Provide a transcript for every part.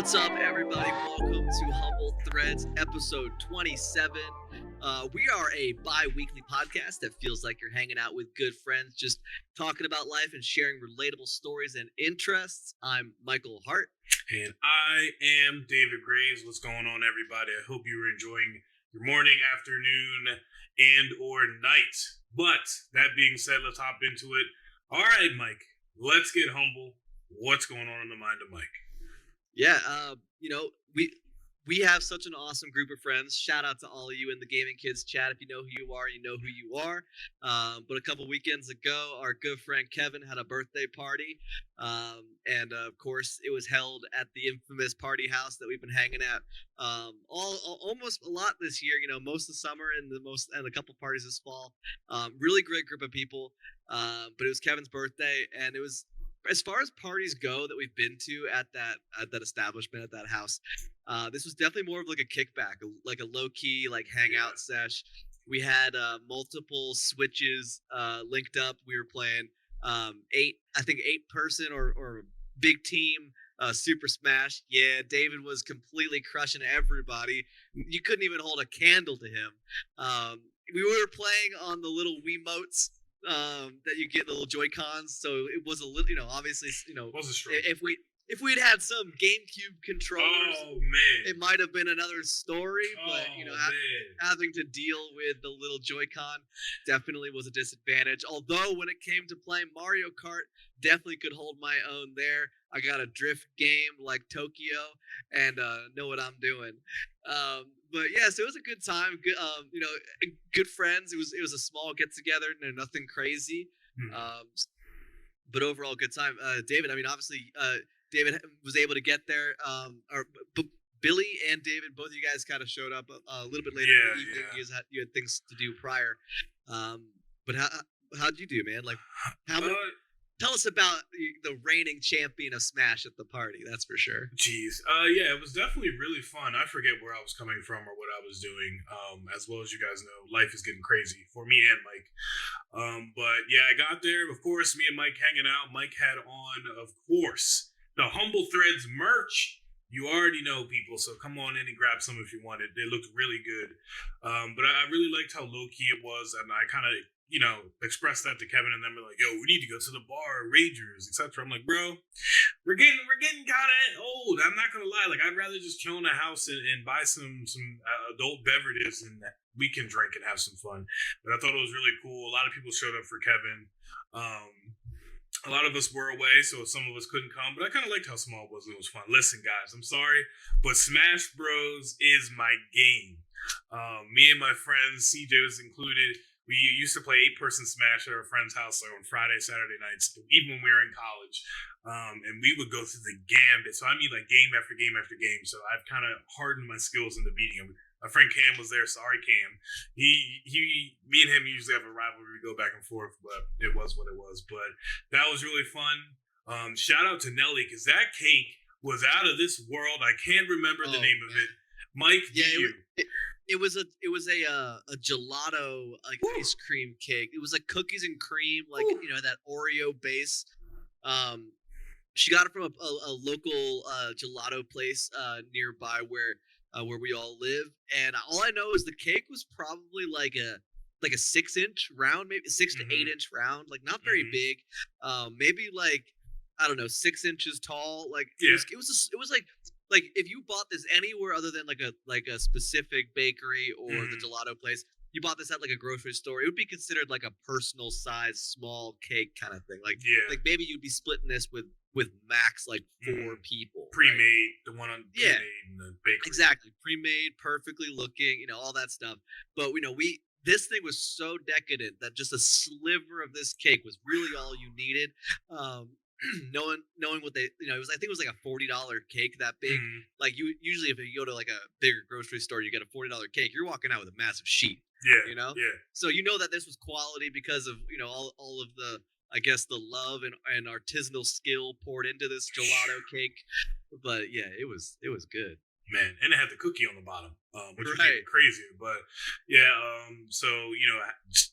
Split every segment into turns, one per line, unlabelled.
What's up, everybody? Welcome to Humble Threads, episode 27. We are a bi-weekly podcast that feels like you're hanging out with good friends, just talking about life and sharing relatable stories and interests. I'm Michael Hart.
And I am David Graves. What's going on, everybody? I hope you were enjoying your morning, afternoon, and or night. But that being said, let's hop into it. All right, Mike, let's get humble. What's going on in the mind of Mike?
Yeah, we have such an awesome group of friends. Shout out to all of you in the Gaming Kids chat. If you know who you are, you know who you are. But a couple weekends ago, our good friend Kevin had a birthday party. And of course, it was held at the infamous party house that we've been hanging at almost a lot this year. You know, most of summer and a couple parties this fall. Really great group of people. But it was Kevin's birthday, and it was, as far as parties go that we've been to at that establishment, at that house, this was definitely more of like a kickback, like a low-key like hangout sesh. We had multiple switches linked up. We were playing eight person or big team Super Smash. Yeah, David was completely crushing everybody. You couldn't even hold a candle to him. We were playing on the little Wiimotes that you get, the little Joy-Cons, so it was a little, obviously,
Was a struggle.
if we'd had some GameCube controllers, it might have been another story. But having to deal with the little Joy-Con definitely was a disadvantage. Although when it came to playing Mario Kart, definitely could hold my own there. I got a drift game like Tokyo and know what I'm doing. But yeah, so it was a good time. Good, good friends. It was a small get together, nothing crazy. But overall, good time. David, I mean, obviously, David was able to get there. Billy and David, both of you guys kind of showed up a little bit later in the evening. You had things to do prior. But how'd you do, man? Like, tell us about the reigning champion of Smash at the party. That's for sure.
Jeez. Yeah, it was definitely really fun. I forget where I was coming from or what I was doing. As well as you guys know, life is getting crazy for me and Mike. But yeah, I got there. Of course, me and Mike hanging out. Mike had on, of course, the Humble Threads merch. You already know, people, so come on in and grab some if you want it. They looked really good. But I really liked how low-key it was, and I kind of, expressed that to Kevin, and then we're like, yo, we need to go to the bar, Ragers, etc. I'm like, bro, we're getting kind of old. I'm not gonna lie. Like, I'd rather just chill in the house and buy some adult beverages, and we can drink and have some fun. But I thought it was really cool. A lot of people showed up for Kevin. A lot of us were away, so some of us couldn't come, but I kind of liked how small it was. It was fun. Listen, guys, I'm sorry, but Smash Bros. Is my game. Me and my friends, CJ was included, we used to play 8-person Smash at our friend's house on Friday, Saturday nights, even when we were in college. And we would go through the gambit. So I mean, like, game after game after game. So I've kind of hardened my skills into beating him. My friend Cam was there. Sorry, Cam. Me and him usually have a rivalry. We go back and forth, but it was what it was. But that was really fun. Shout out to Nelly, because that cake was out of this world. I can't remember the name of it. Mike,
It was a gelato, like, ice cream cake. It was like cookies and cream, like that Oreo base. She got it from a local gelato place nearby where we all live, and all I know is the cake was probably like a 6-inch round, maybe 6 to 8-inch round, like not very big. Maybe like, I don't know, 6 inches tall. Like it was like if you bought this anywhere other than like a specific bakery or the gelato place, you bought this at like a grocery store, it would be considered like a personal size small cake kind of thing. Like maybe you'd be splitting this with max like 4 people.
Pre-made,
right?
the one on pre-made in the bakery.
Exactly, pre-made, perfectly looking, all that stuff. But this thing was so decadent that just a sliver of this cake was really all you needed. Knowing what they, I think it was like a $40 cake that big. Like, you usually, if you go to like a bigger grocery store, you get a $40 cake, you're walking out with a massive sheet. So that this was quality because of all of the, I guess, the love and artisanal skill poured into this gelato cake. But yeah, it was good.
Man, and it had the cookie on the bottom, which was even crazier. But yeah, so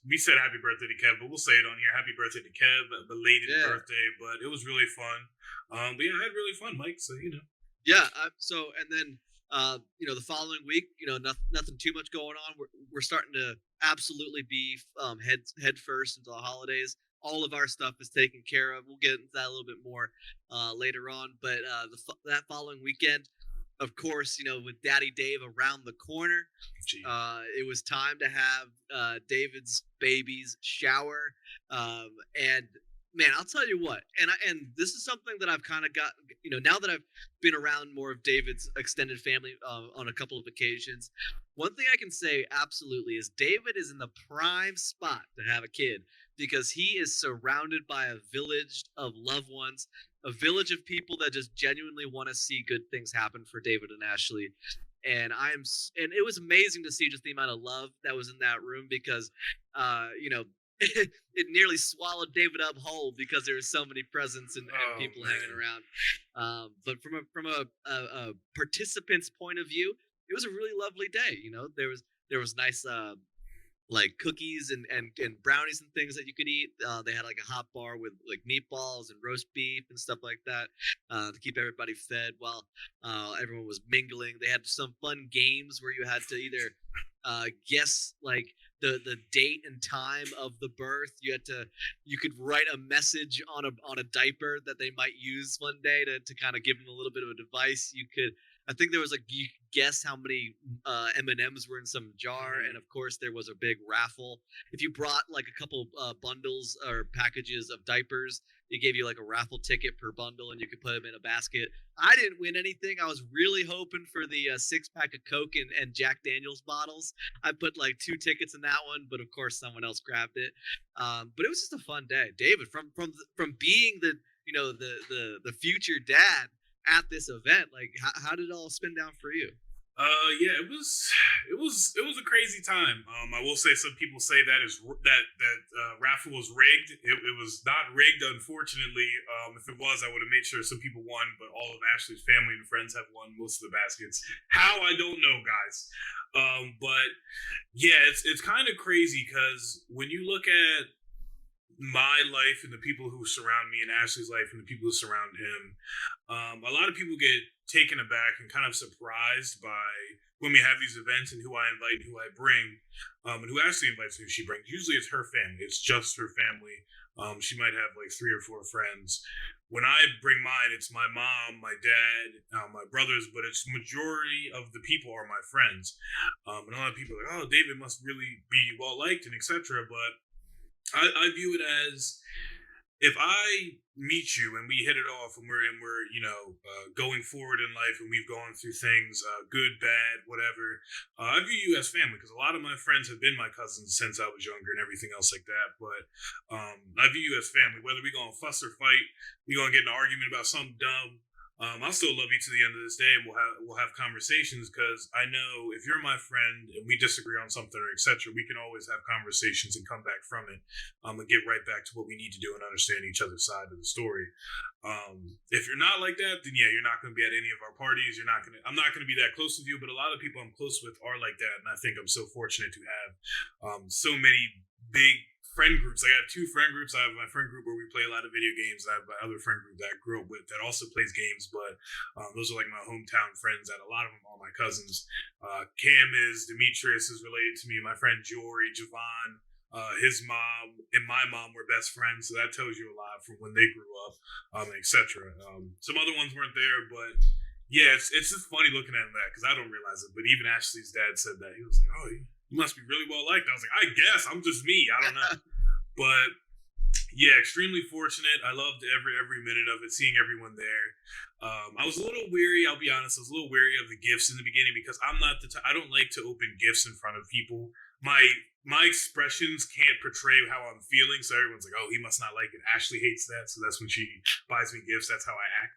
we said happy birthday to Kev, but we'll say it on here. Happy birthday to Kev, belated birthday. But it was really fun. But yeah, I had really fun, Mike. So
Yeah. So, and then, the following week, nothing too much going on. We're starting to absolutely be head first into the holidays. All of our stuff is taken care of. We'll get into that a little bit more later on. But that following weekend, of course, with Daddy Dave around the corner,
Gee.
it was time to have David's baby's shower, and man, I'll tell you what, and this is something that I've kind of got, now that I've been around more of David's extended family on a couple of occasions. One thing I can say absolutely is David is in the prime spot to have a kid because he is surrounded by a village of loved ones, a village of people that just genuinely want to see good things happen for David and Ashley. And it was amazing to see just the amount of love that was in that room because, it nearly swallowed David up whole because there were so many presents and
Oh
people hanging
man.
around. But from a participant's point of view, it was a really lovely day. There was nice like cookies and brownies and things that you could eat. They had like a hot bar with like meatballs and roast beef and stuff like that to keep everybody fed while everyone was mingling. They had some fun games where you had to either guess like the date and time of the birth. You could write a message on a diaper that they might use one day to kind of give them a little bit of advice. I think there was like you could guess how many M&Ms were in some jar, and of course there was a big raffle. If you brought like a couple bundles or packages of diapers, it gave you like a raffle ticket per bundle, and you could put them in a basket. I didn't win anything. I was really hoping for the 6 pack of Coke and Jack Daniels bottles. I put like 2 tickets in that one, but of course someone else grabbed it. But it was just a fun day. David, from being the future dad at this event, like how did it all spin down for you?
Yeah, it was a crazy time. I will say some people say that raffle was rigged. It was not rigged, unfortunately. If it was, I would have made sure some people won, but all of Ashley's family and friends have won most of the baskets. How, I don't know, guys. But yeah, it's kind of crazy because when you look at my life and the people who surround me and Ashley's life and the people who surround him, a lot of people get taken aback and kind of surprised by when we have these events and who I invite and who I bring, and who Ashley invites and who she brings. Usually it's her family. It's just her family. She might have like 3 or 4 friends. When I bring mine, it's my mom, my dad, my brothers, but it's majority of the people are my friends. And a lot of people are like, oh, David must really be well liked and etc. But I view it as if I meet you and we hit it off and we're going forward in life and we've gone through things, good, bad, whatever. I view you as family because a lot of my friends have been my cousins since I was younger and everything else like that. But I view you as family. Whether we gonna fuss or fight, we gonna get in an argument about something dumb. I'll still love you to the end of this day, and we'll have conversations because I know if you're my friend and we disagree on something or etc., we can always have conversations and come back from it, and get right back to what we need to do and understand each other's side of the story. If you're not like that, then yeah, you're not going to be at any of our parties. I'm not going to be that close with you, but a lot of people I'm close with are like that, and I think I'm so fortunate to have so many big friend groups. I have 2 friend groups. I have my friend group where we play a lot of video games. I have my other friend group that I grew up with that also plays games, but those are like my hometown friends. That a lot of them are my cousins. Cam Demetrius is related to me. My friend Jory, Javon, his mom and my mom were best friends, so that tells you a lot from when they grew up, etc. Some other ones weren't there, but yeah, it's just funny looking at that because I don't realize it. But even Ashley's dad said that. He was like, "Oh, you must be really well liked." I was like, "I guess I'm just me. I don't know." But yeah, extremely fortunate. I loved every minute of it, seeing everyone there. I was a little weary. I'll be honest. I was a little weary of the gifts in the beginning because I'm not I don't like to open gifts in front of people. My expressions can't portray how I'm feeling, so everyone's like, "Oh, he must not like it." Ashley hates that, so that's when she buys me gifts. That's how I act.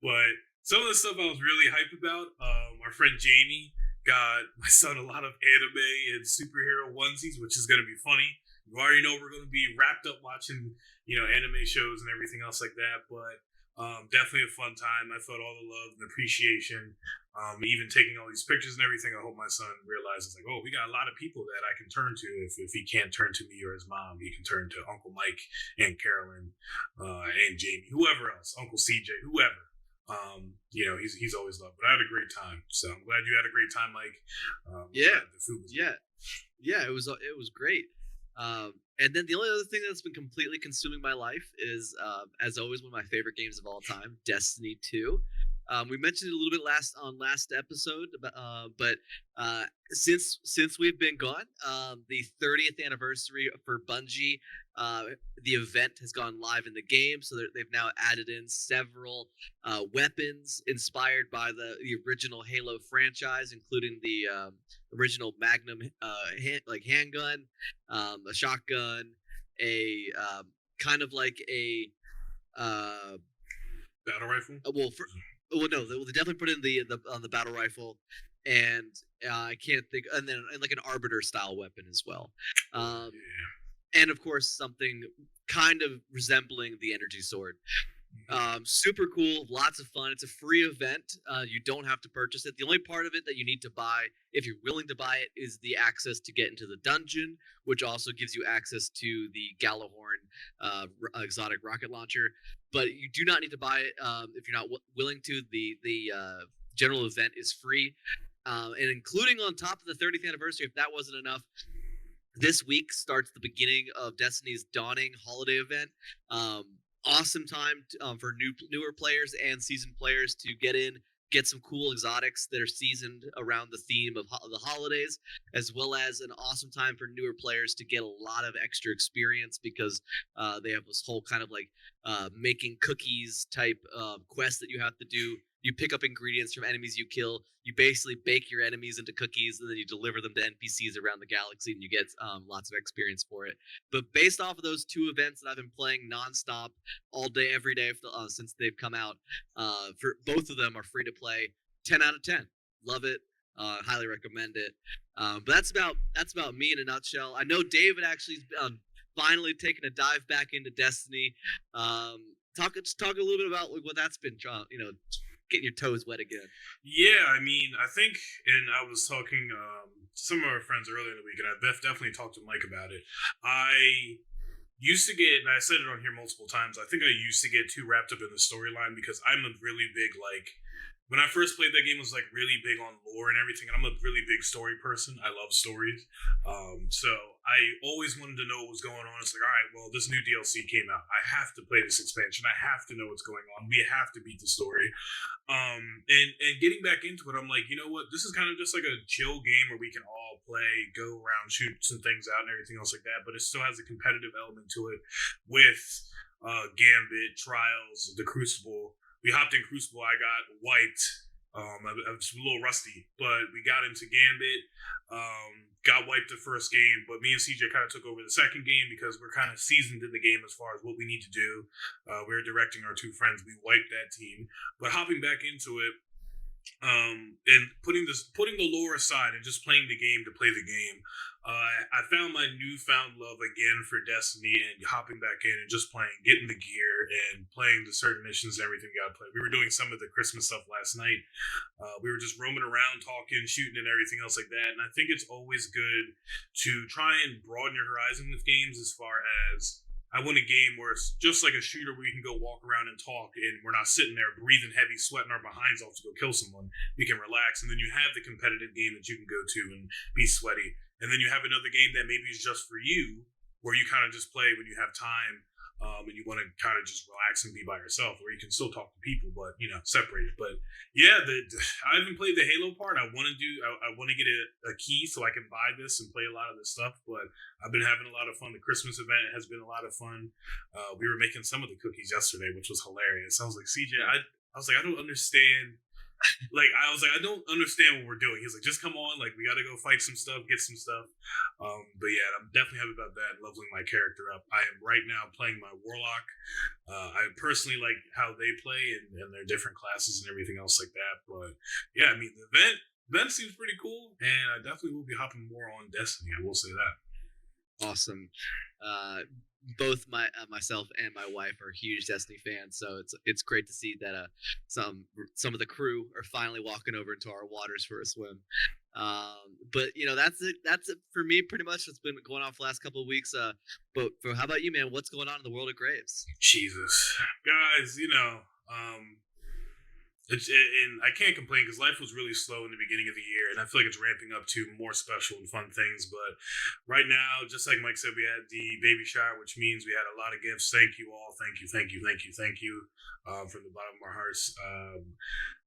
But some of the stuff I was really hyped about. Our friend Jamie got my son a lot of anime and superhero onesies, which is going to be funny. You already know we're going to be wrapped up watching, anime shows and everything else like that. But definitely a fun time. I felt all the love and appreciation. Even taking all these pictures and everything. I hope my son realizes, like, oh, we got a lot of people that I can turn to. If he can't turn to me or his mom, he can turn to Uncle Mike and Carolyn and Jamie, whoever else, Uncle CJ, whoever. He's always loved. But I had a great time, so I'm glad you had a great time, Mike.
Yeah,
The food was
yeah, yeah. It was great. And then the only other thing that's been completely consuming my life is, as always, one of my favorite games of all time, Destiny 2. We mentioned it a little bit last episode, but since we've been gone, the 30th anniversary for Bungie, uh, the event has gone live in the game, so they've now added in several weapons inspired by the original Halo franchise, including the original Magnum handgun, a shotgun, a kind of like a
battle rifle.
No, they definitely put in the battle rifle, and I can't think, and like an arbiter style weapon as well, and of course something kind of resembling the energy sword. Super cool, lots of fun. It's a free event. You don't have to purchase it. The only part of it that you need to buy, if you're willing to buy it, is the access to get into the dungeon, which also gives you access to the Galahorn exotic rocket launcher. But you do not need to buy it if you're not willing to. The general event is free, and including on top of the 30th anniversary, if that wasn't enough, this week starts the beginning of Destiny's Dawning holiday event. Awesome time for newer players and seasoned players to get some cool exotics that are seasoned around the theme of the holidays, as well as an awesome time for newer players to get a lot of extra experience, because they have this whole kind of like making cookies type quest that you have to do. You pick up ingredients from enemies you kill. You basically bake your enemies into cookies, and then you deliver them to NPCs around the galaxy, and you get lots of experience for it. But based off of those two events that I've been playing nonstop all day, every day since they've come out, for both of them are free to play. 10 out of 10. Love it. Highly recommend it. But that's about me in a nutshell. I know David actually finally taken a dive back into Destiny. Talk a little bit about what that's been, getting your toes wet again.
Yeah, I mean, I think, and I was talking to some of our friends earlier in the week, and I definitely talked to Mike about it. I used to get, and I said it on here multiple times, I think I used to get too wrapped up in the storyline, because I'm a really big, like, when I first played that game, I was like really big on lore and everything, and I'm a really big story person. I love stories. So I always wanted to know what was going on. It's like, all right, well, this new DLC came out. I have to play this expansion. I have to know what's going on. We have to beat the story. And getting back into it, I'm like, you know what? This is kind of just like a chill game where we can all play, go around, shoot some things out, and everything else like that. But it still has a competitive element to it with Gambit, Trials, the Crucible. We hopped in Crucible. I got wiped. I was a little rusty, but we got into Gambit. Got wiped the first game, but me and CJ kind of took over the second game because we're kind of seasoned in the game as far as what we need to do. We were directing our two friends. We wiped that team, but hopping back into it, and putting the lore aside and just playing the game to play the game, I found my newfound love again for Destiny, and hopping back in and just playing, getting the gear and playing the certain missions and everything we gotta play. We were doing some of the Christmas stuff last night. We were just roaming around, talking, shooting, and everything else like that. And I think it's always good to try and broaden your horizon with games, as far as I want a game where it's just like a shooter where you can go walk around and talk, and we're not sitting there breathing heavy, sweating our behinds off to go kill someone. We can relax, and then you have the competitive game that you can go to and be sweaty. And then you have another game that maybe is just for you, where you kind of just play when you have time, and you want to kind of just relax and be by yourself, where you can still talk to people, but separated. But yeah, I haven't played the Halo part. I want to get a key so I can buy this and play a lot of this stuff. But I've been having a lot of fun. The Christmas event has been a lot of fun. We were making some of the cookies yesterday, which was hilarious. I was like, CJ, I was like, I don't understand. I don't understand what we're doing. He's like, just come on, like, we gotta go fight some stuff, get some stuff. But yeah, I'm definitely happy about that, leveling my character up. I am right now playing my Warlock. I personally like how they play and their different classes and everything else like that. But yeah, I mean, the event seems pretty cool, and I definitely will be hopping more on Destiny, I will say that.
Awesome. Both myself and my wife are huge Destiny fans, so it's great to see that some of the crew are finally walking over into our waters for a swim. But that's it for me, pretty much. What's been going on for the last couple of weeks. But how about you, man? What's going on in the world of Graves?
Jesus, guys, And I can't complain because life was really slow in the beginning of the year, and I feel like it's ramping up to more special and fun things. But right now, just like Mike said, we had the baby shower, which means we had a lot of gifts. Thank you all. Thank you, thank you, thank you, thank you, from the bottom of our hearts.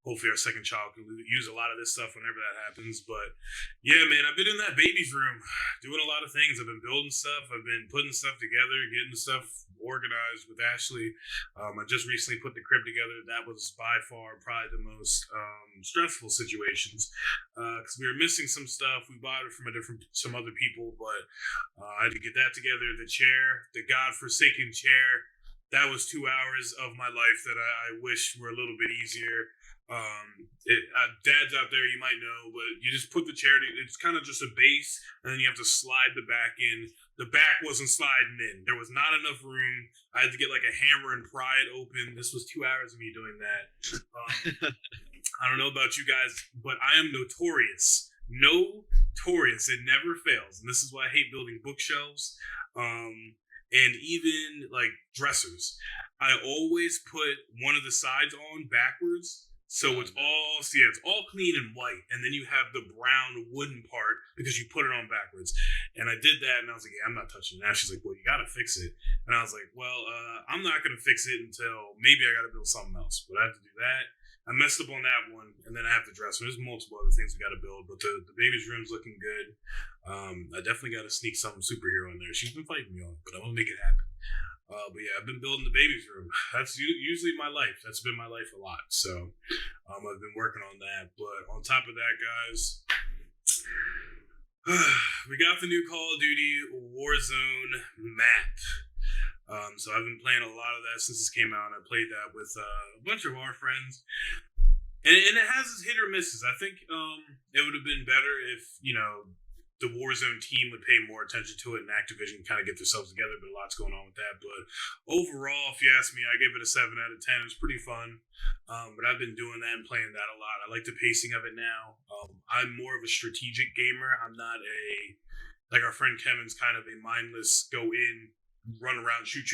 Hopefully, our second child can use a lot of this stuff whenever that happens. But yeah, man, I've been in that baby's room doing a lot of things. I've been building stuff. I've been putting stuff together, getting stuff organized with Ashley. I just recently put the crib together. That was by far probably the most stressful situations because we were missing some stuff. We bought it from some other people, but I had to get that together. The chair, the godforsaken chair, that was 2 hours of my life that I wish were a little bit easier. Dads out there, you might know, but you just put the chair. It's kind of just a base, and then you have to slide the back in. The back wasn't sliding in. There was not enough room. I had to get like a hammer and pry it open. This was 2 hours of me doing that. I don't know about you guys, but I am notorious. It never fails, and this is why I hate building bookshelves. And even like dressers, I always put one of the sides on backwards. So it's all clean and white, and then you have the brown wooden part because you put it on backwards. And I did that, and I was like, "Yeah, I'm not touching that." She's like, "Well, you got to fix it," and I was like, "Well, I'm not gonna fix it until maybe I got to build something else." But I have to do that. I messed up on that one, and then I have to dress. There's multiple other things we got to build, but the baby's room's looking good. I definitely got to sneak some superhero in there. She's been fighting me on it, but I'm gonna make it happen. But yeah, I've been building the baby's room. That's usually my life. That's been my life a lot. So I've been working on that. But on top of that, guys, we got the new Call of Duty Warzone map. So I've been playing a lot of that since this came out. I played that with a bunch of our friends. And it has its hit or misses. I think it would have been better if, the Warzone team would pay more attention to it and Activision kind of get themselves together, but a lot's going on with that. But overall, if you ask me, I give it a 7 out of 10. It was pretty fun. But I've been doing that and playing that a lot. I like the pacing of it now. I'm more of a strategic gamer. I'm not like our friend Kevin's kind of a mindless go in, run around, shoot,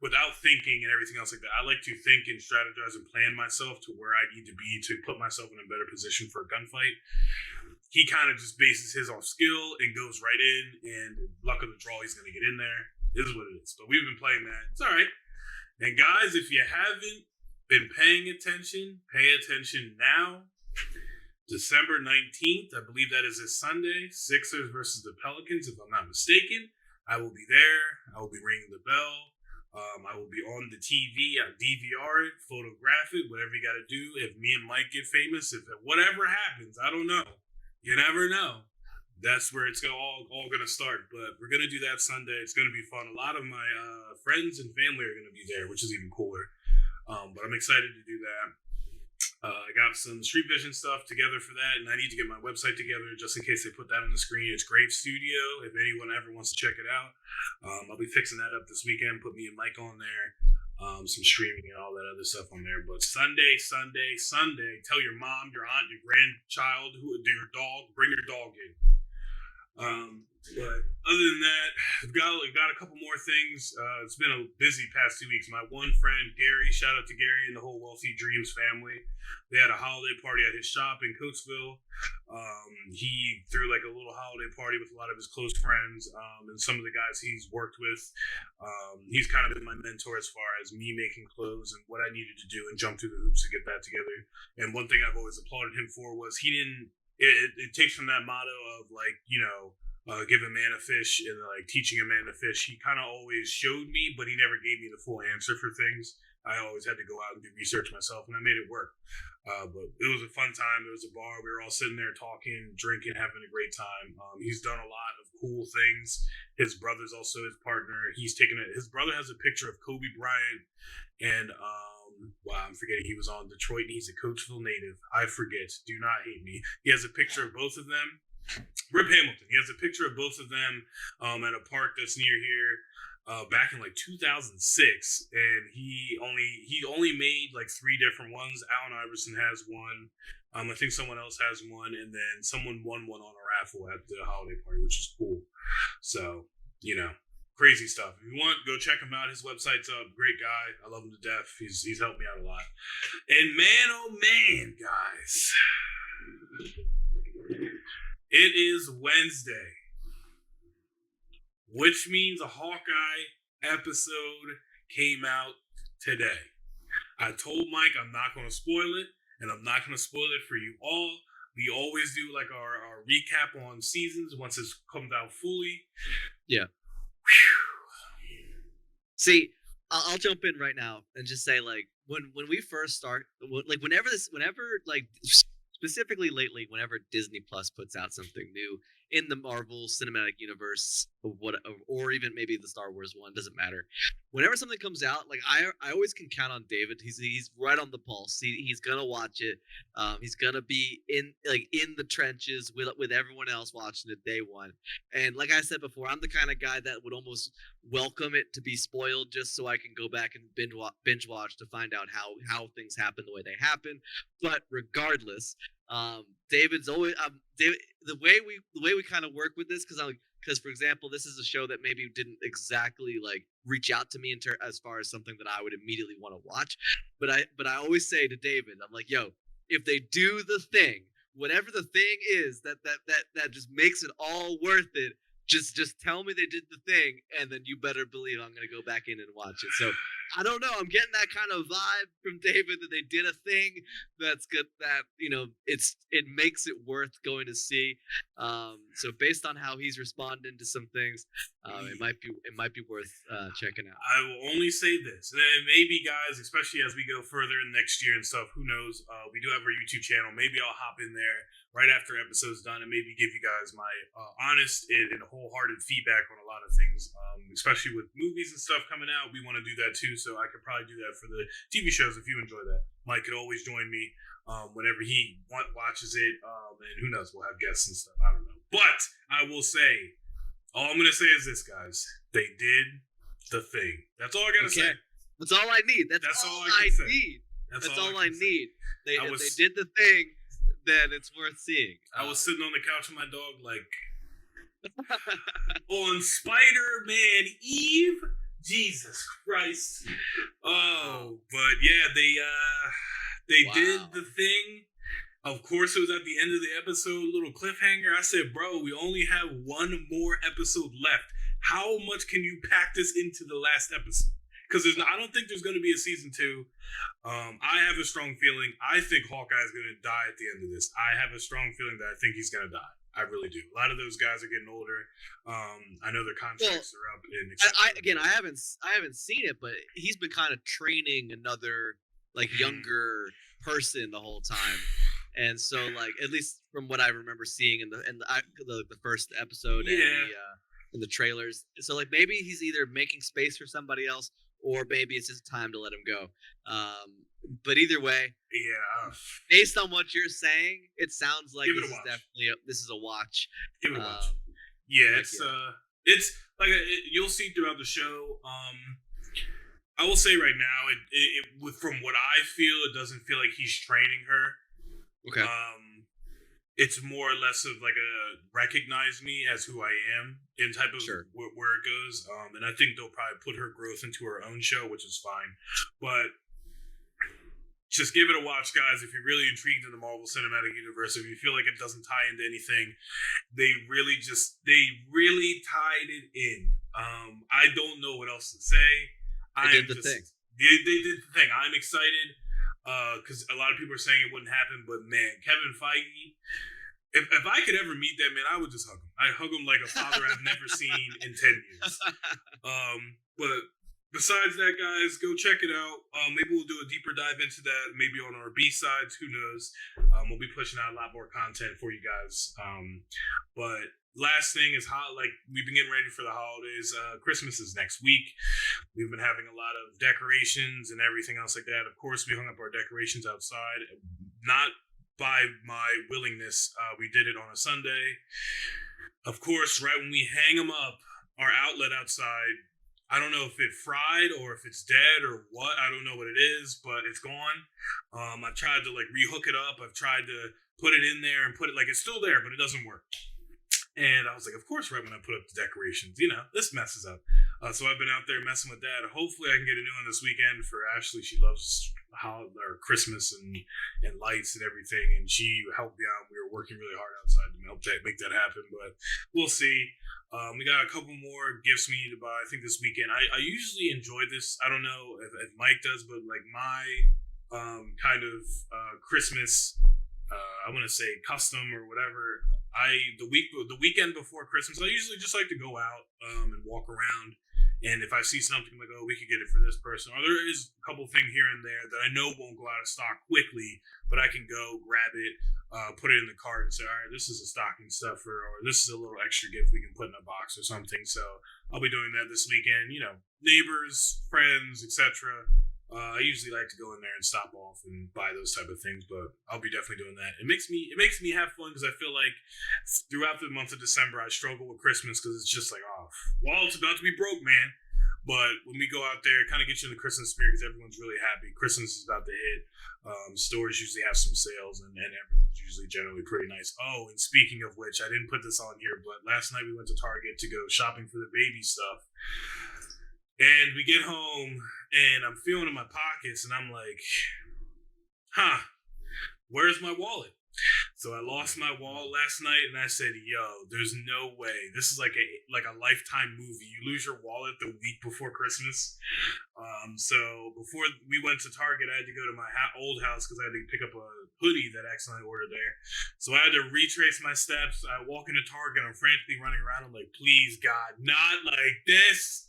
without thinking and everything else like that. I like to think and strategize and plan myself to where I need to be to put myself in a better position for a gunfight. He kind of just bases his off skill and goes right in, and luck of the draw, he's going to get in there. It is what it is. But we've been playing that. It's all right. And guys, if you haven't been paying attention, pay attention now. December 19th, I believe that is this Sunday, Sixers versus the Pelicans, if I'm not mistaken. I will be there. I will be ringing the bell. I will be on the TV. I DVR it, photograph it, whatever you got to do. If me and Mike get famous, if whatever happens, I don't know. You never know. That's where it's all going to start. But we're going to do that Sunday. It's going to be fun. A lot of my friends and family are going to be there, which is even cooler. But I'm excited to do that. I got some Street Vision stuff together for that, and I need to get my website together just in case they put that on the screen. It's Grave Studio, if anyone ever wants to check it out. I'll be fixing that up this weekend, put me and Mike on there, some streaming and all that other stuff on there. But Sunday, tell your mom, your aunt, your grandchild, your dog, bring your dog in. But other than that, I've got a couple more things. It's been a busy past 2 weeks. My one friend, Gary, shout out to Gary and the whole Wealthy Dreams family. They had a holiday party at his shop in Coatesville. He threw like a little holiday party with a lot of his close friends and some of the guys he's worked with. He's kind of been my mentor as far as me making clothes and what I needed to do and jump through the hoops to get that together. And one thing I've always applauded him for was he didn't. It takes from that motto of like, give a man a fish and like teaching a man to fish. He kind of always showed me, but he never gave me the full answer for things. I always had to go out and do research myself, and I made it work. But it was a fun time. There was a bar. We were all sitting there talking, drinking, having a great time. He's done a lot of cool things. His brother's also his partner. His brother has a picture of Kobe Bryant and wow, I'm forgetting he was on Detroit. And he's a Coatesville native. I forget. Do not hate me. He has a picture of both of them. Rip Hamilton. He has a picture of both of them at a park that's near here. Back in like 2006, and he only made like 3 different ones. Allen Iverson has one. I think someone else has one, and then someone won one on a raffle at the holiday party, which is cool. So crazy stuff. If you want, go check him out. His website's up. Great guy. I love him to death. He's helped me out a lot. And man, oh man, guys, it is Wednesday, which means a Hawkeye episode came out today. I told Mike I'm not going to spoil it, and I'm not going to spoil it for you all. We always do like our recap on seasons once it comes out fully.
Yeah. See, I'll jump in right now and just say, like, when we first start, like, whenever like, specifically lately, whenever Disney Plus puts out something new in the Marvel Cinematic Universe, or even maybe the Star Wars one, doesn't matter. Whenever something comes out, like, I always can count on David. He's right on the pulse. He's gonna watch it. He's gonna be in the trenches with everyone else watching it day one. And like I said before, I'm the kind of guy that would almost welcome it to be spoiled just so I can go back and binge watch to find out how things happen the way they happen. But regardless, David's always David, the way we kind of work with this, because for example, this is a show that maybe didn't exactly like reach out to me as far as something that I would immediately want to watch, but I always say to David, I'm like, yo, if they do the thing, whatever the thing is that just makes it all worth it, just tell me they did the thing, and then you better believe I'm gonna go back in and watch it. So I don't know, I'm getting that kind of vibe from David that they did a thing that's good, that it makes it worth going to see. So based on how he's responding to some things, it might be worth checking out.
I will only say this, and maybe guys, especially as we go further in next year and stuff, who knows? We do have our YouTube channel. Maybe I'll hop in there right after episode's done and maybe give you guys my honest and wholehearted feedback on a lot of things, especially with movies and stuff coming out. We want to do that too, so I could probably do that for the TV shows if you enjoy that. Mike could always join me whenever he watches it, and who knows, we'll have guests and stuff. I don't know. But I will say, all I'm going to say is this, guys. They did the thing. That's all I got to say.
That's all I need. That's all I need. That's all I need. They did the thing. Then it's worth seeing.
I was sitting on the couch with my dog, like, on Spider-Man Eve. Jesus Christ. Oh, but yeah, they did the thing. Of course, it was at the end of the episode, little cliffhanger. I said, bro, we only have one more episode left. How much can you pack this into the last episode? Because I don't think there's going to be a season 2. I have a strong feeling. I think Hawkeye is going to die at the end of this. I have a strong feeling that I think he's going to die. I really do. A lot of those guys are getting older. I know their contracts are up.
I haven't seen it, but he's been kind of training another like younger person the whole time. And so, like, at least from what I remember seeing in the first episode and in the trailers, so like maybe he's either making space for somebody else, or maybe it's just time to let him go. But either way, based on what you're saying, it sounds like this is a watch.
Give it a watch. It's like you'll see throughout the show. I will say right now, from what I feel, it doesn't feel like he's training her.
Okay.
It's more or less of like a recognize me as who I am in type of where it goes. And I think they'll probably put her growth into her own show, which is fine. But just give it a watch, guys. If you're really intrigued in the Marvel Cinematic Universe, if you feel like it doesn't tie into anything, they really tied it in. I don't know what else to say.
They did the thing.
They did the thing. I'm excited. Because a lot of people are saying it wouldn't happen, but man, Kevin Feige, if I could ever meet that man, I would just hug him. I'd hug him like a father I've never seen in 10 years. But besides that, guys, go check it out. Maybe we'll do a deeper dive into that, maybe on our B-sides, who knows. We'll be pushing out a lot more content for you guys. But last thing is we've been getting ready for the holidays. Christmas is next week. We've been having a lot of decorations and everything else like that. Of course, we hung up our decorations outside. Not by my willingness. We did it on a Sunday. Of course, right when we hang them up, our outlet outside, I don't know if it fried or if it's dead or what. I don't know what it is, but it's gone. I tried to rehook it up. I've tried to put it in there and put it it's still there, but it doesn't work. And I was like, of course, right when I put up the decorations, this messes up. So I've been out there messing with that. Hopefully, I can get a new one this weekend for Ashley. She loves Christmas and lights and everything, and she helped me out. We were working really hard outside to help make that happen, but we'll see. We got a couple more gifts we need to buy. I think this weekend. I usually enjoy this. I don't know if Mike does, but like my kind of Christmas, I want to say custom or whatever. The weekend before Christmas, I usually just like to go out and walk around. And if I see something like, oh, we could get it for this person, or there is a couple things here and there that I know won't go out of stock quickly, but I can go grab it, put it in the cart, and say, all right, this is a stocking stuffer, or this is a little extra gift we can put in a box or something. So I'll be doing that this weekend. You know, neighbors, friends, etc. I usually like to go in there and stop off and buy those type of things, but I'll be definitely doing that. It makes me have fun because I feel like throughout the month of December I struggle with Christmas because it's just like, oh, well, it's about to be broke, man. But when we go out there, it kind of gets you in the Christmas spirit because everyone's really happy. Christmas is about to hit. Stores usually have some sales, and everyone's usually generally pretty nice. Oh, and speaking of which, I didn't put this on here, but last night we went to Target to go shopping for the baby stuff. And we get home, and I'm feeling in my pockets, and I'm like, where's my wallet? So I lost my wallet last night, and I said, yo, there's no way. This is like a Lifetime movie. You lose your wallet the week before Christmas. So before we went to Target, I had to go to my old house because I had to pick up a hoodie that I accidentally ordered there. So I had to retrace my steps. I walk into Target, I'm frantically running around. I'm like, please, God, not like this.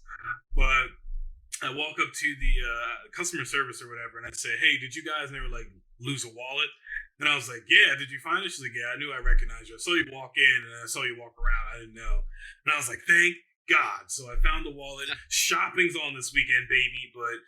But I walk up to the customer service or whatever, and I say, hey, did you guys never like lose a wallet? And I was like, yeah, did you find it? She's like, yeah, I knew I recognized you. I saw you walk in and I saw you walk around. I didn't know. And I was like, thank God. So I found the wallet. Shopping's on this weekend, baby. But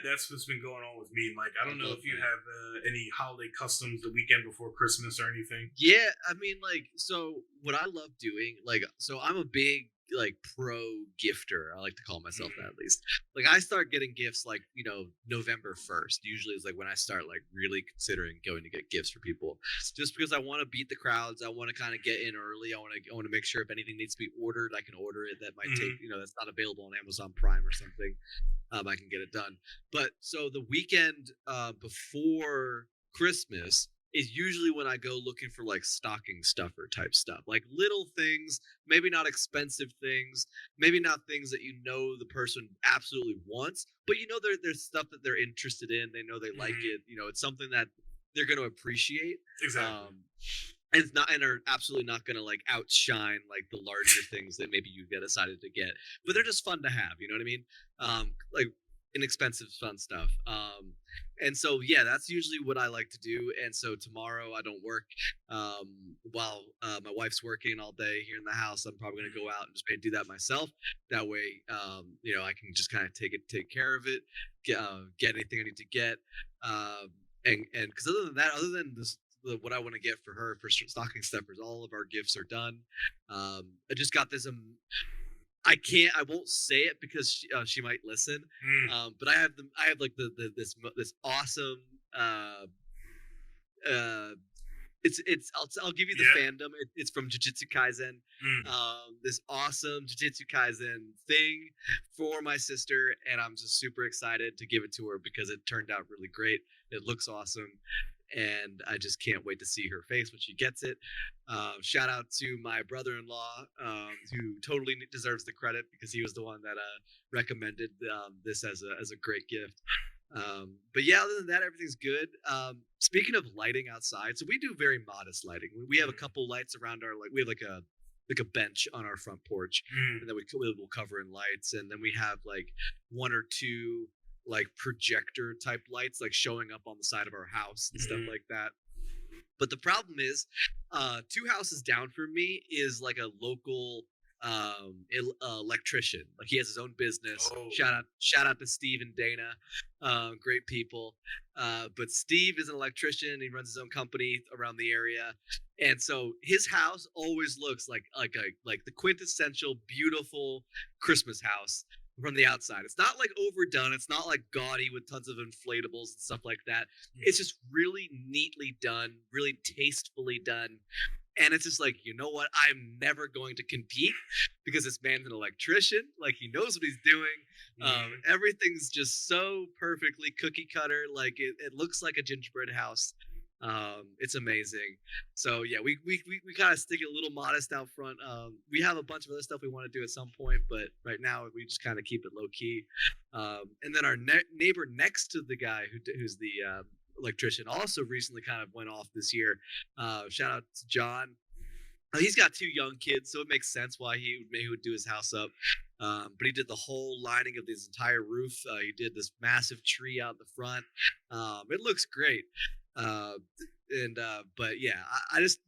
that's what's been going on with me, Mike. I don't know if you have any holiday customs the weekend before Christmas or anything.
Yeah, I mean, like, so what I love doing, like, so I'm a big like pro gifter. I like to call myself that, at least. Like, I start getting gifts like, you know, November 1st usually is like when I start like really considering going to get gifts for people, just because I want to beat the crowds. I want to kind of get in early. I want to make sure if anything needs to be ordered, I can order it. That might take, you know, that's not available on Amazon Prime or something. I can get it done. But so the weekend before Christmas is usually when I go looking for like stocking stuffer type stuff, like little things, maybe not expensive things, maybe not things that you know the person absolutely wants, but you know there's stuff that they're interested in. They know they like it. You know, it's something that they're going to appreciate.
Exactly.
And it's not, and are absolutely not going to like outshine like the larger things that maybe you get decided to get, but they're just fun to have. You know what I mean? Like inexpensive, fun stuff. And so, yeah, that's usually what I like to do. And so tomorrow I don't work while my wife's working all day here in the house. I'm probably going to go out and just maybe do that myself. That way, you know, I can just kind of take care of it, get anything I need to get. And because other than this, what I want to get for her for stocking stuffers, all of our gifts are done. I just got this. I won't say it because she might listen. But I have like this awesome. I'll give you the fandom. It's from Jujutsu Kaisen. This awesome Jujutsu Kaisen thing for my sister, and I'm just super excited to give it to her because it turned out really great. It looks awesome, and I just can't wait to see her face when she gets it. Shout out to my brother-in-law, who totally deserves the credit because he was the one that recommended this as a great gift. But yeah, other than that, everything's good. Speaking of lighting outside, so we do very modest lighting. We have a couple lights around we have like a bench on our front porch, and then we'll cover in lights, and then we have like one or two like projector type lights like showing up on the side of our house and stuff like that. But the problem is, 2 houses down from me is like a local electrician. Like, he has his own business. Shout out to Steve and Dana, great people. But Steve is an electrician. He runs his own company around the area, and so his house always looks like the quintessential beautiful Christmas house from the outside. It's not like overdone. It's not like gaudy with tons of inflatables and stuff like that. It's just really neatly done, really tastefully done. And it's just like, you know what? I'm never going to compete because this man's an electrician. Like, he knows what he's doing. Everything's just so perfectly cookie cutter. Like, it looks like a gingerbread house. It's amazing. So yeah, we kind of stick it a little modest out front. We have a bunch of other stuff we want to do at some point, but right now we just kind of keep it low key. And then our neighbor next to the guy who's the electrician also recently kind of went off this year. Shout out to John. He's got 2 young kids, so it makes sense why he would do his house up. But he did the whole lining of this entire roof. He did this massive tree out in the front. It looks great. But yeah, I just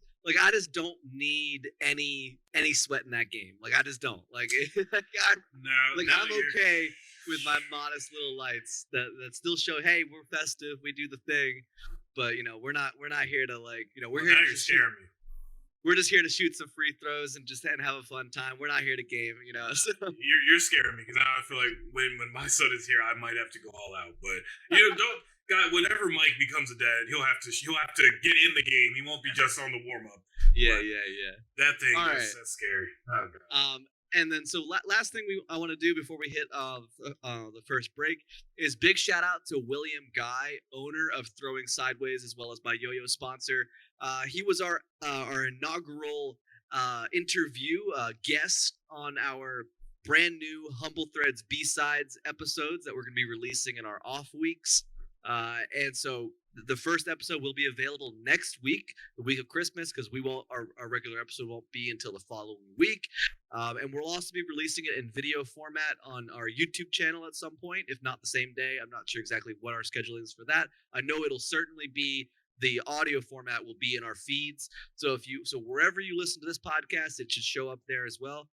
don't need any sweat in that game. Like, I just don't. Like, I'm okay with my modest little lights that still show, hey, we're festive, we do the thing, but we're not here to we're here to
scare me.
We're just here to shoot some free throws and have a fun time. We're not here to game, So.
You're scaring me because now I feel like when my son is here, I might have to go all out. But don't. God, whenever Mike becomes a dad, he'll have to get in the game. He won't be just on the warm up.
Yeah.
That thing, that's scary. Oh, God.
And then so last thing I want to do before we hit the first break is big shout out to William Guy, owner of Throwing Sideways, as well as my yo-yo sponsor. He was our inaugural interview guest on our brand new Humble Threads B-Sides episodes that we're going to be releasing in our off weeks. And so the first episode will be available next week, the week of Christmas, because our regular episode won't be until the following week. And we'll also be releasing it in video format on our YouTube channel at some point, if not the same day. I'm not sure exactly what our schedule is for that. I know it'll certainly be the audio format will be in our feeds. So wherever you listen to this podcast, it should show up there as well.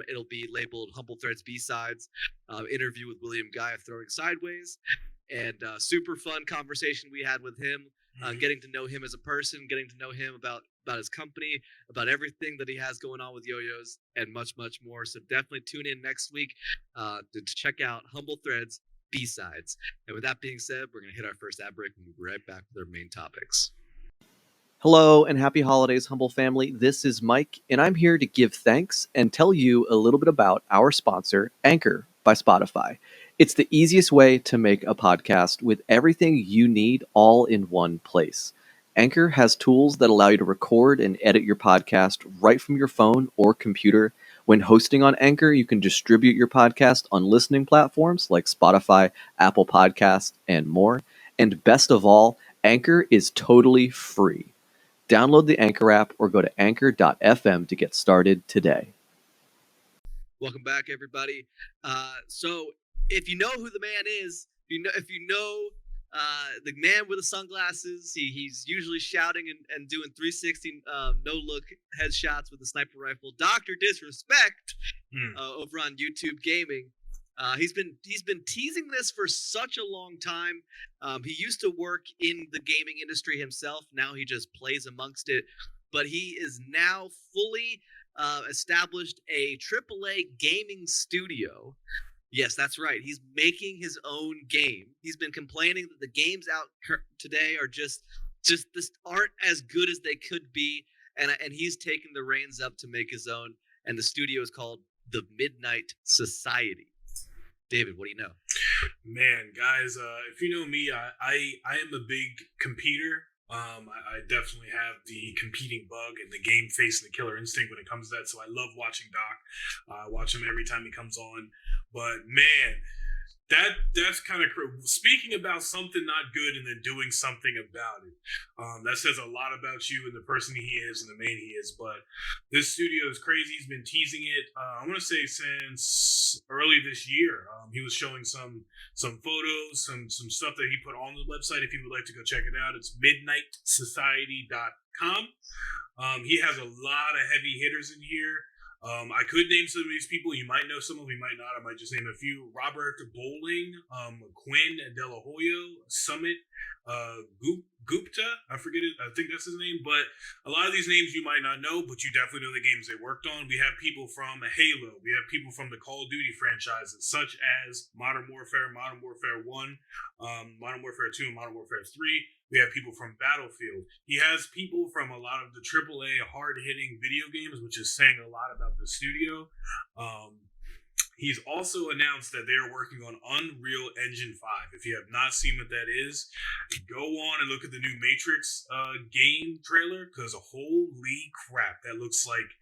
It'll be labeled Humble Threads B-Sides, interview with William Guy of Throwing Sideways. And super fun conversation we had with him, getting to know him as a person, getting to know him about his company, about everything that he has going on with yo-yos, and much, much more. So definitely tune in next week to check out Humble Threads B-Sides. And with that being said, we're going to hit our first ad break and we'll be right back with our main topics.
Hello and happy holidays, Humble family. This is Mike, and I'm here to give thanks and tell you a little bit about our sponsor, Anchor by Spotify. It's the easiest way to make a podcast with everything you need all in one place. Anchor has tools that allow you to record and edit your podcast right from your phone or computer. When hosting on Anchor, you can distribute your podcast on listening platforms like Spotify, Apple Podcasts, and more. And best of all, Anchor is totally free. Download the Anchor app or go to anchor.fm to get started today.
Welcome back, everybody. So if you know who the man is, if you know the man with the sunglasses, he's usually shouting and doing 360 no-look headshots with a sniper rifle, Dr. Disrespect, over on YouTube Gaming. He's been teasing this for such a long time. He used to work in the gaming industry himself. Now he just plays amongst it. But he is now fully established a AAA gaming studio. Yes, that's right. He's making his own game. He's been complaining that the games out today are just aren't as good as they could be, and he's taken the reins up to make his own. And the studio is called The Midnight Society. David, what do you know?
Man, guys, if you know me, I am a big competitor. I definitely have the competing bug and the game face and the killer instinct when it comes to that. So I love watching Doc. I watch him every time he comes on. But man, that's kind of speaking about something not good and then doing something about it. That says a lot about you and the person he is and the man he is. But this studio is crazy. He's been teasing it. I want to say since early this year. He was showing some photos, some stuff that he put on the website. If you would like to go check it out, it's midnightsociety.com. He has a lot of heavy hitters in here. I could name some of these people. You might know some of them, you might not. I might just name a few. Robert Bowling, Quinn De La Hoya, Summit, Gupta. I forget it. I think that's his name. But a lot of these names you might not know, but you definitely know the games they worked on. We have people from Halo. We have people from the Call of Duty franchises, such as Modern Warfare, Modern Warfare 1, Modern Warfare 2, and Modern Warfare 3. We have people from Battlefield. He has people from a lot of the AAA hard-hitting video games, which is saying a lot about the studio. He's also announced that they are working on Unreal Engine 5. If you have not seen what that is, go on and look at the new Matrix game trailer, because holy crap, that looks like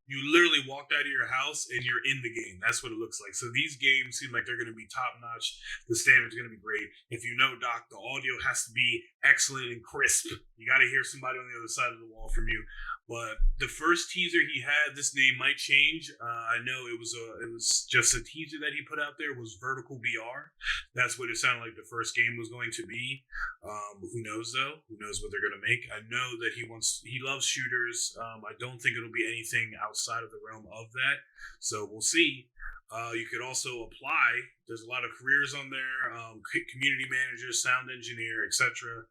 you literally walked out of your house and you're in the game. That's what it looks like. So these games seem like they're going to be top notch. The standard's going to be great. If you know, Doc, the audio has to be excellent and crisp. You got to hear somebody on the other side of the wall from you. But the first teaser he had, this name might change. I know it was just a teaser that he put out there, was Vertical VR. That's what it sounded like the first game was going to be. Who knows though? Who knows what they're going to make? I know that he loves shooters. I don't think it'll be anything outside of the realm of that. So we'll see. You could also apply. There's a lot of careers on there. Community manager, sound engineer, etc.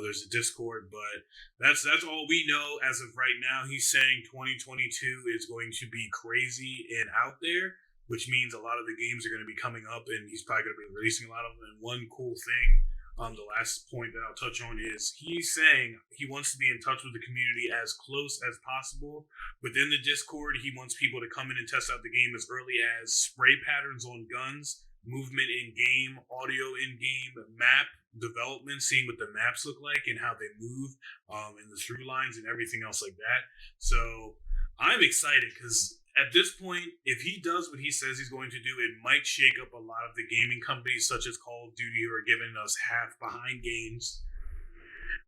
There's a Discord, but that's all we know as of right now. He's saying 2022 is going to be crazy and out there, which means a lot of the games are going to be coming up, and he's probably going to be releasing a lot of them. And one cool thing, the last point that I'll touch on is he's saying he wants to be in touch with the community as close as possible. Within the Discord, he wants people to come in and test out the game as early as spray patterns on guns, movement in game, audio in game, map development, seeing what the maps look like and how they move, and the through lines and everything else like that. So I'm excited because at this point, if he does what he says he's going to do, it might shake up a lot of the gaming companies such as Call of Duty, who are giving us half behind games.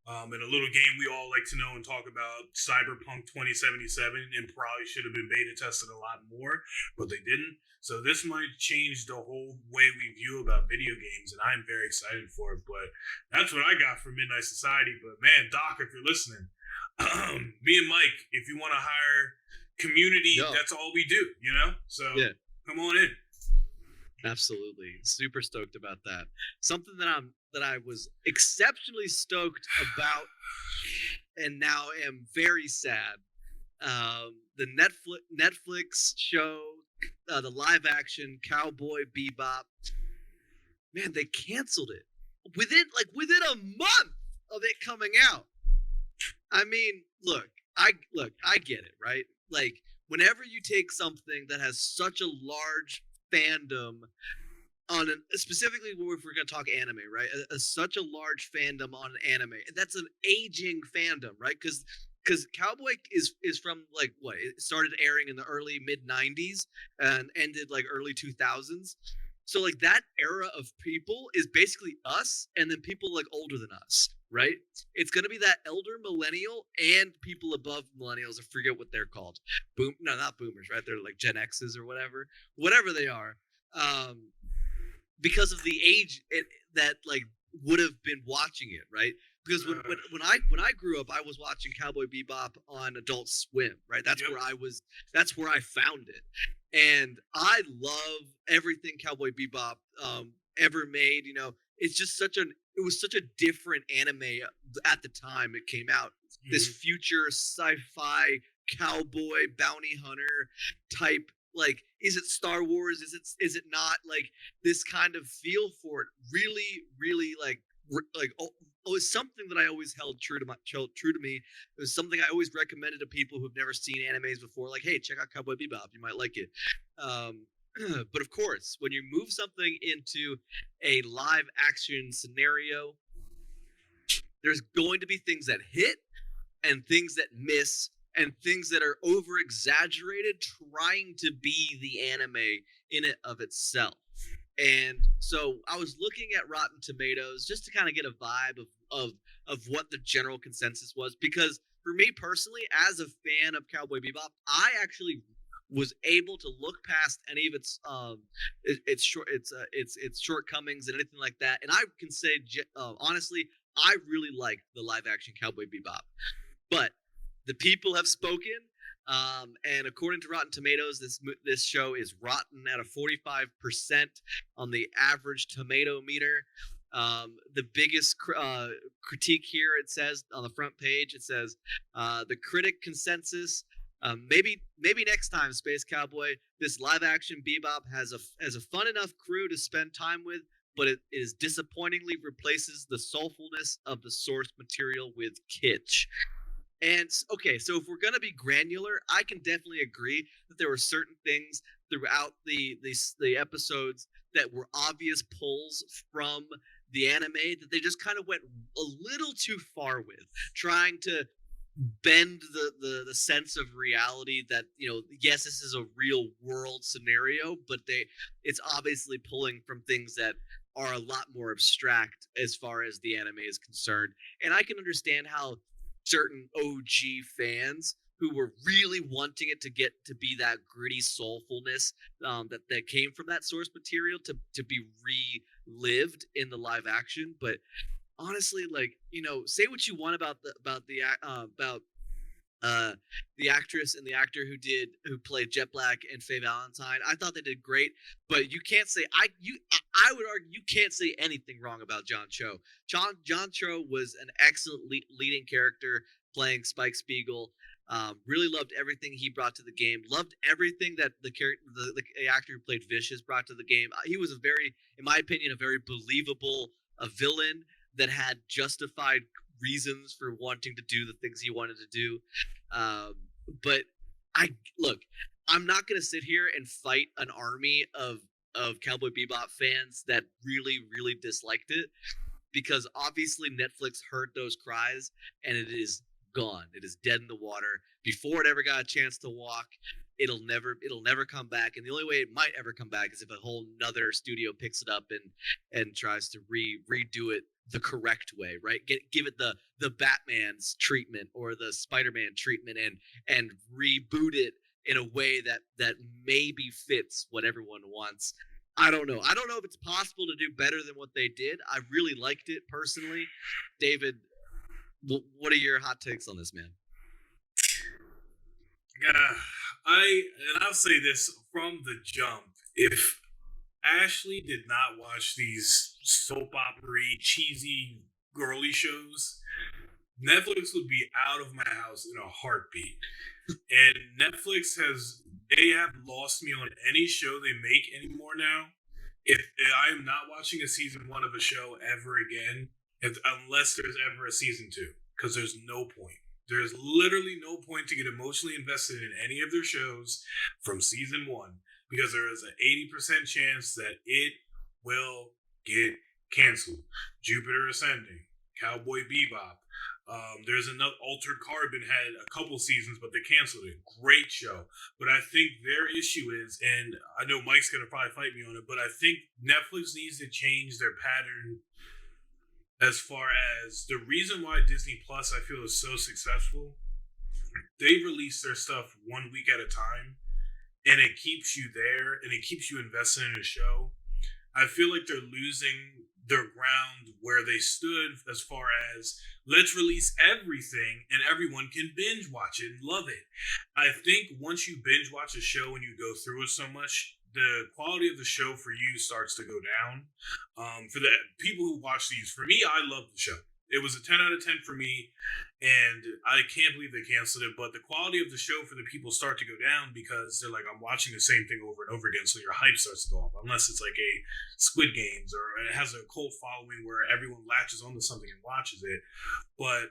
In a little game we all like to know and talk about, Cyberpunk 2077, and probably should have been beta tested a lot more, but they didn't. So this might change the whole way we view about video games, and I'm very excited for it. But that's what I got from Midnight Society. But man, Doc, if you're listening, me and Mike, if you want to hire community, that's all we do, you know? So come on in.
Absolutely. Super stoked about that. Something that I was exceptionally stoked about and now am very sad. The Netflix show, the live action Cowboy Bebop. Man, they canceled it within a month of it coming out. I mean, look, I get it, right? Like, whenever you take something that has such a large fandom specifically if we're going to talk anime, right? Such a large fandom on an anime. That's an aging fandom, right? Because Cowboy is from like what? It started airing in the early mid 90s and ended like early 2000s. So like that era of people is basically us and then people like older than us, right? It's going to be that elder millennial and people above millennials. I forget what they're called. No, not boomers, right? They're like Gen X's or whatever they are. Because of the age that like would have been watching it, right? Because when I grew up, I was watching Cowboy Bebop on Adult Swim, right? That's where I was. That's where I found it, and I love everything Cowboy Bebop ever made. You know, it's just it was such a different anime at the time it came out. Mm-hmm. This future sci-fi cowboy bounty hunter type. Like, is it Star Wars? Is it not? Like this kind of feel for it. Really, really like it was something that I always held true to me. It was something I always recommended to people who've never seen animes before. Like, hey, check out Cowboy Bebop. You might like it. But of course, when you move something into a live action scenario, there's going to be things that hit and things that miss and things that are over exaggerated, trying to be the anime in it of itself. And so I was looking at Rotten Tomatoes just to kind of get a vibe of what the general consensus was, because for me personally, as a fan of Cowboy Bebop, I actually was able to look past any of its shortcomings and anything like that. And I can say honestly, I really like the live action Cowboy Bebop, but the people have spoken. And according to Rotten Tomatoes, this show is rotten at a 45% on the average tomato meter. The biggest critique here, it says on the front page, it says the critic consensus. Maybe next time, Space Cowboy, this live action Bebop has a fun enough crew to spend time with, but it is disappointingly replaces the soulfulness of the source material with kitsch. And okay, so if we're gonna be granular, I can definitely agree that there were certain things throughout the episodes that were obvious pulls from the anime that they just kind of went a little too far with, trying to bend the sense of reality that, you know, yes, this is a real world scenario, but it's obviously pulling from things that are a lot more abstract as far as the anime is concerned. And I can understand how certain OG fans who were really wanting it to get to be that gritty soulfulness that came from that source material to be relived in the live action. But honestly, like, you know, say what you want about uh the actress and the actor who played Jet Black and Faye Valentine. I thought they did great, but you can't say I would argue you can't say anything wrong about John Cho. John Cho was an excellent leading character playing Spike Spiegel. Really loved everything he brought to the game. Loved everything that the actor who played Vicious brought to the game. He was in my opinion, a very believable a villain that had justified reasons for wanting to do the things he wanted to do. But I'm not going to sit here and fight an army of Cowboy Bebop fans that really disliked it, because obviously Netflix heard those cries and it is gone. It is dead in the water before it ever got a chance to walk. It'll never come back, and the only way it might ever come back is if a whole nother studio picks it up and tries to redo it the correct way, right? Give it the Batman's treatment or the Spider-Man treatment and reboot it in a way that maybe fits what everyone wants. I don't know if it's possible to do better than what they did. I really liked it personally. David, what are your hot takes on this, man?
I'll say this from the jump. If Ashley did not watch these soap opera-y, cheesy, girly shows, Netflix would be out of my house in a heartbeat. And Netflix they have lost me on any show they make anymore now. If I am not watching a season 1 of a show ever again, unless there's ever a season 2, because there's no point. There's literally no point to get emotionally invested in any of their shows from season 1, because there is an 80% chance that it will get canceled. Jupiter Ascending, Cowboy Bebop. There's another Altered Carbon had a couple seasons, but they canceled it. Great show. But I think their issue is, and I know Mike's going to probably fight me on it, but I think Netflix needs to change their pattern as far as the reason why Disney Plus, I feel, is so successful. They release their stuff 1 week at a time, and it keeps you there, and it keeps you invested in a show. I feel like they're losing their ground where they stood as far as let's release everything and everyone can binge watch it and love it. I think once you binge watch a show and you go through it so much, the quality of the show for you starts to go down. For the people who watch these, for me, I love the show. It was a 10 out of 10 for me, and I can't believe they canceled it. But the quality of the show for the people start to go down because they're like, I'm watching the same thing over and over again, so your hype starts to go up. Unless it's like a Squid Games or it has a cult following where everyone latches onto something and watches it. But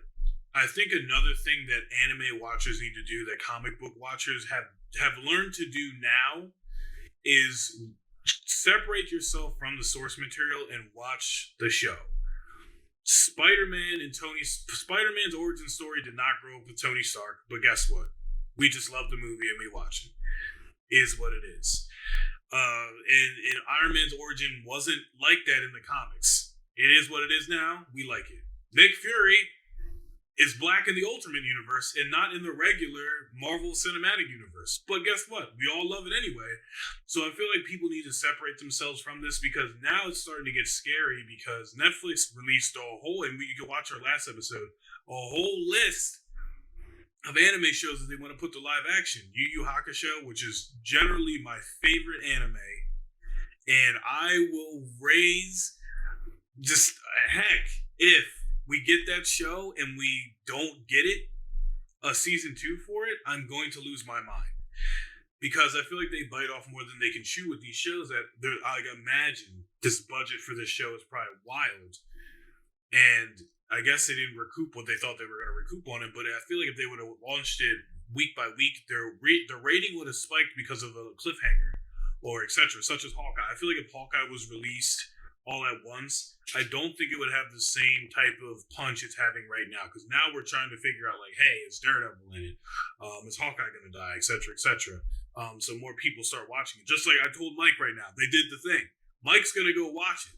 I think another thing that anime watchers need to do, that comic book watchers have learned to do now, is separate yourself from the source material and watch the show. Spider-Man's origin story did not grow up with Tony Stark, but guess what? We just love the movie and we watch it. Is what it is. And Iron Man's origin wasn't like that in the comics. It is what it is now. We like it. Nick Fury is black in the Ultimate Universe and not in the regular Marvel Cinematic Universe. But guess what? We all love it anyway. So I feel like people need to separate themselves from this, because now it's starting to get scary, because Netflix released a whole, and you can watch our last episode, a whole list of anime shows that they want to put to live action. Yu Yu Hakusho, which is generally my favorite anime, and I will raise just a heck if we get that show and we don't get it a season 2 for it, I'm going to lose my mind. because I feel like they bite off more than they can chew with these shows. That they're like, imagine this budget for this show is probably wild, and I guess they didn't recoup what they thought they were going to recoup on it. But I feel like if they would have launched it week by week, their rating would have spiked because of a cliffhanger or etc. Such as Hawkeye. I feel like if Hawkeye was released all at once, I don't think it would have the same type of punch it's having right now. Because now we're trying to figure out, like, hey, is Daredevil in it? Is Hawkeye going to die? Etc. Etc. So more people start watching it. Just like I told Mike right now, they did the thing. Mike's going to go watch it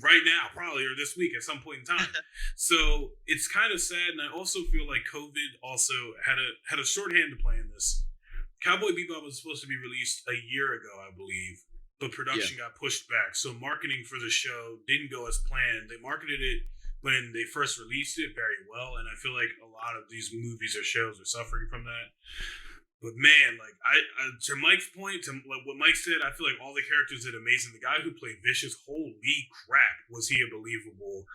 right now, probably, or this week at some point in time. So it's kind of sad, and I also feel like COVID also had a shorthand to play in this. Cowboy Bebop was supposed to be released a year ago, I believe, but production got pushed back. So marketing for the show didn't go as planned. They marketed it when they first released it very well, and I feel like a lot of these movies or shows are suffering from that. But man, like I to Mike's point, to like what Mike said, I feel like all the characters did amazing. The guy who played Vicious, holy crap, was he a believable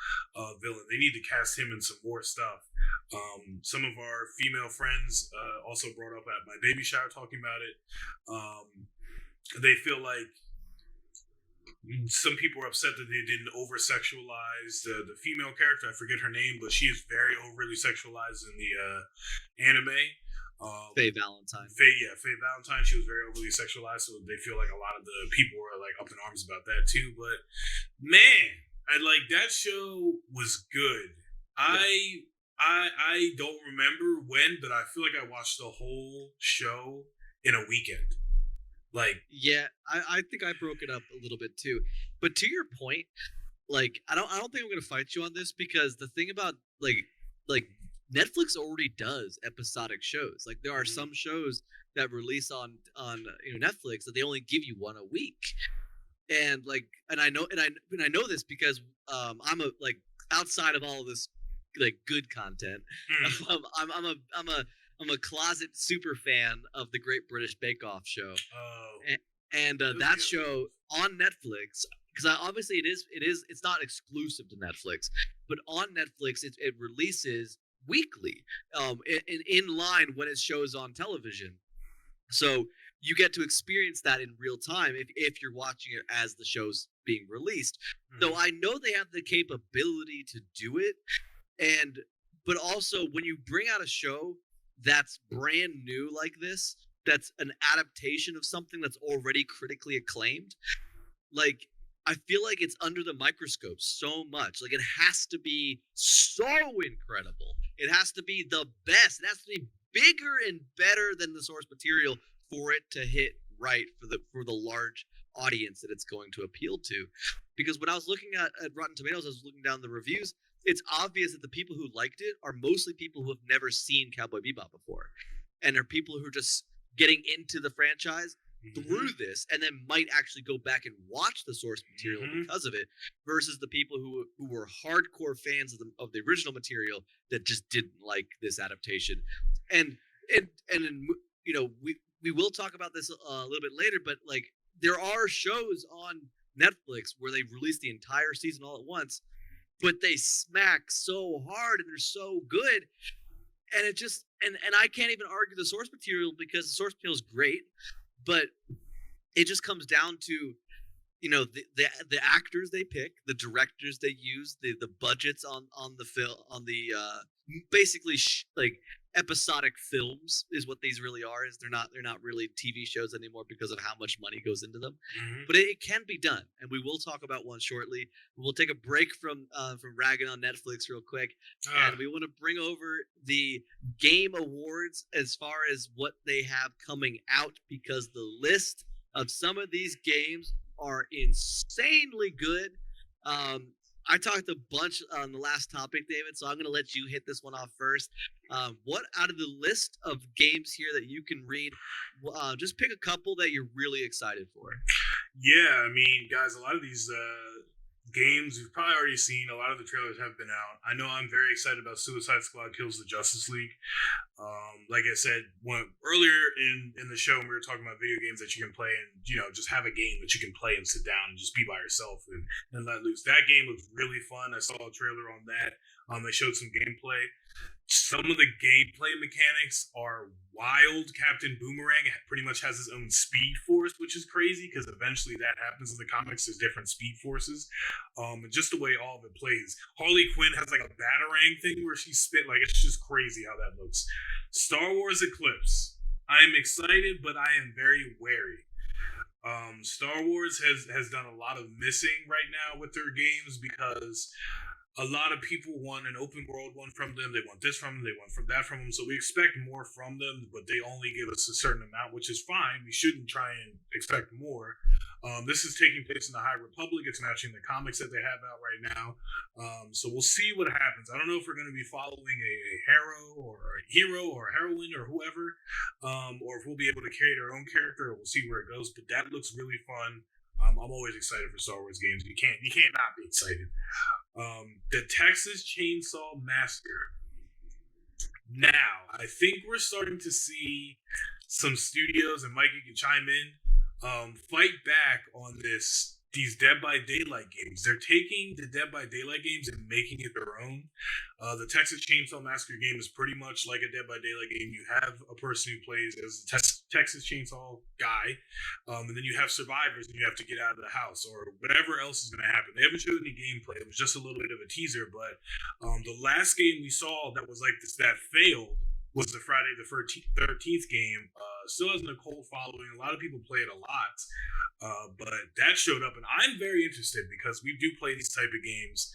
villain? They need to cast him in some more stuff. Some of our female friends also brought up at my baby shower talking about it. They feel like some people are upset that they didn't over sexualize the female character. I forget her name, but she is very overly sexualized in the anime.
Faye Valentine.
Faye Valentine. She was very overly sexualized, so they feel like a lot of the people are like up in arms about that too. But man, I like that show was good. Yeah. I don't remember when, but I feel like I watched the whole show in a weekend. Like,
yeah, I think I broke it up a little bit too. But to your point, like I don't think I'm gonna fight you on this, because the thing about like Netflix already does episodic shows. Like there are some shows that release on Netflix that they only give you one a week, and I know this because I'm a like outside of all of this like good content, I'm a closet super fan of the Great British Bake Off show. And that show on Netflix, because obviously it's not exclusive to Netflix, but on Netflix it releases weekly, in line when it shows on television. So you get to experience that in real time if you're watching it as the show's being released. So I know they have the capability to do it, but also when you bring out a show that's brand new like this, that's an adaptation of something that's already critically acclaimed, like I feel like it's under the microscope so much. Like it has to be so incredible. It has to be the best. It has to be bigger and better than the source material for it to hit right for the large audience that it's going to appeal to. Because when I was looking at Rotten Tomatoes, I was looking down the reviews. It's obvious that the people who liked it are mostly people who have never seen Cowboy Bebop before, and are people who are just getting into the franchise through this, and then might actually go back and watch the source material because of it, versus the people who were hardcore fans of the original material that just didn't like this adaptation. And we will talk about this a little bit later, but like there are shows on Netflix where they release the entire season all at once, but they smack so hard and they're so good, and it just and I can't even argue the source material, because the source material is great, but it just comes down to the actors they pick, the directors they use, the budgets on the film, on the basically like episodic films is what these really are. Is they're not really TV shows anymore because of how much money goes into them. But it can be done, and we will talk about one shortly. We'll take a break from ragging on Netflix real quick, and we want to bring over the Game Awards as far as what they have coming out, because the list of some of these games are insanely good. I talked a bunch on the last topic, David, so I'm going to let you hit this one off first. What out of the list of games here that you can read, just pick a couple that you're really excited for.
Yeah, I mean, guys, a lot of these games you've probably already seen. A lot of the trailers have been out. I know I'm very excited about Suicide Squad Kills the Justice League. Like I said earlier in the show, when we were talking about video games that you can play and just have a game that you can play and sit down and just be by yourself and let loose. That game was really fun. I saw a trailer on that. They showed some gameplay. some of the gameplay mechanics are wild. Captain Boomerang pretty much has his own speed force, which is crazy because eventually that happens in the comics. There's different speed forces, and just the way all of it plays. Harley Quinn has like a batarang thing where she spit. Like, it's just crazy how that looks. Star Wars Eclipse. I am excited, but I am very wary. Star Wars has done a lot of missing right now with their games because a lot of people want an open world one from them. They want this from them. They want that from them. So we expect more from them, but they only give us a certain amount, which is fine. We shouldn't try and expect more. This is taking place in the High Republic. It's matching the comics that they have out right now. So we'll see what happens. I don't know if we're going to be following a hero or a heroine or whoever, or if we'll be able to create our own character. Or we'll see where it goes. But that looks really fun. I'm always excited for Star Wars games. You can't not be excited. The Texas Chainsaw Massacre. Now, I think we're starting to see some studios, and Mike, you can chime in, fight back on these Dead by Daylight games. They're taking the Dead by Daylight games and making it their own. The Texas Chainsaw Massacre game is pretty much like a Dead by Daylight game. You have a person who plays as a Texas Chainsaw guy, and then you have survivors, and you have to get out of the house or whatever else is going to happen. They haven't showed any gameplay. It was just a little bit of a teaser, but the last game we saw that was like this that failed was the Friday the 13th game. Still has a cult following. A lot of people play it a lot. But that showed up, and I'm very interested because we do play these type of games.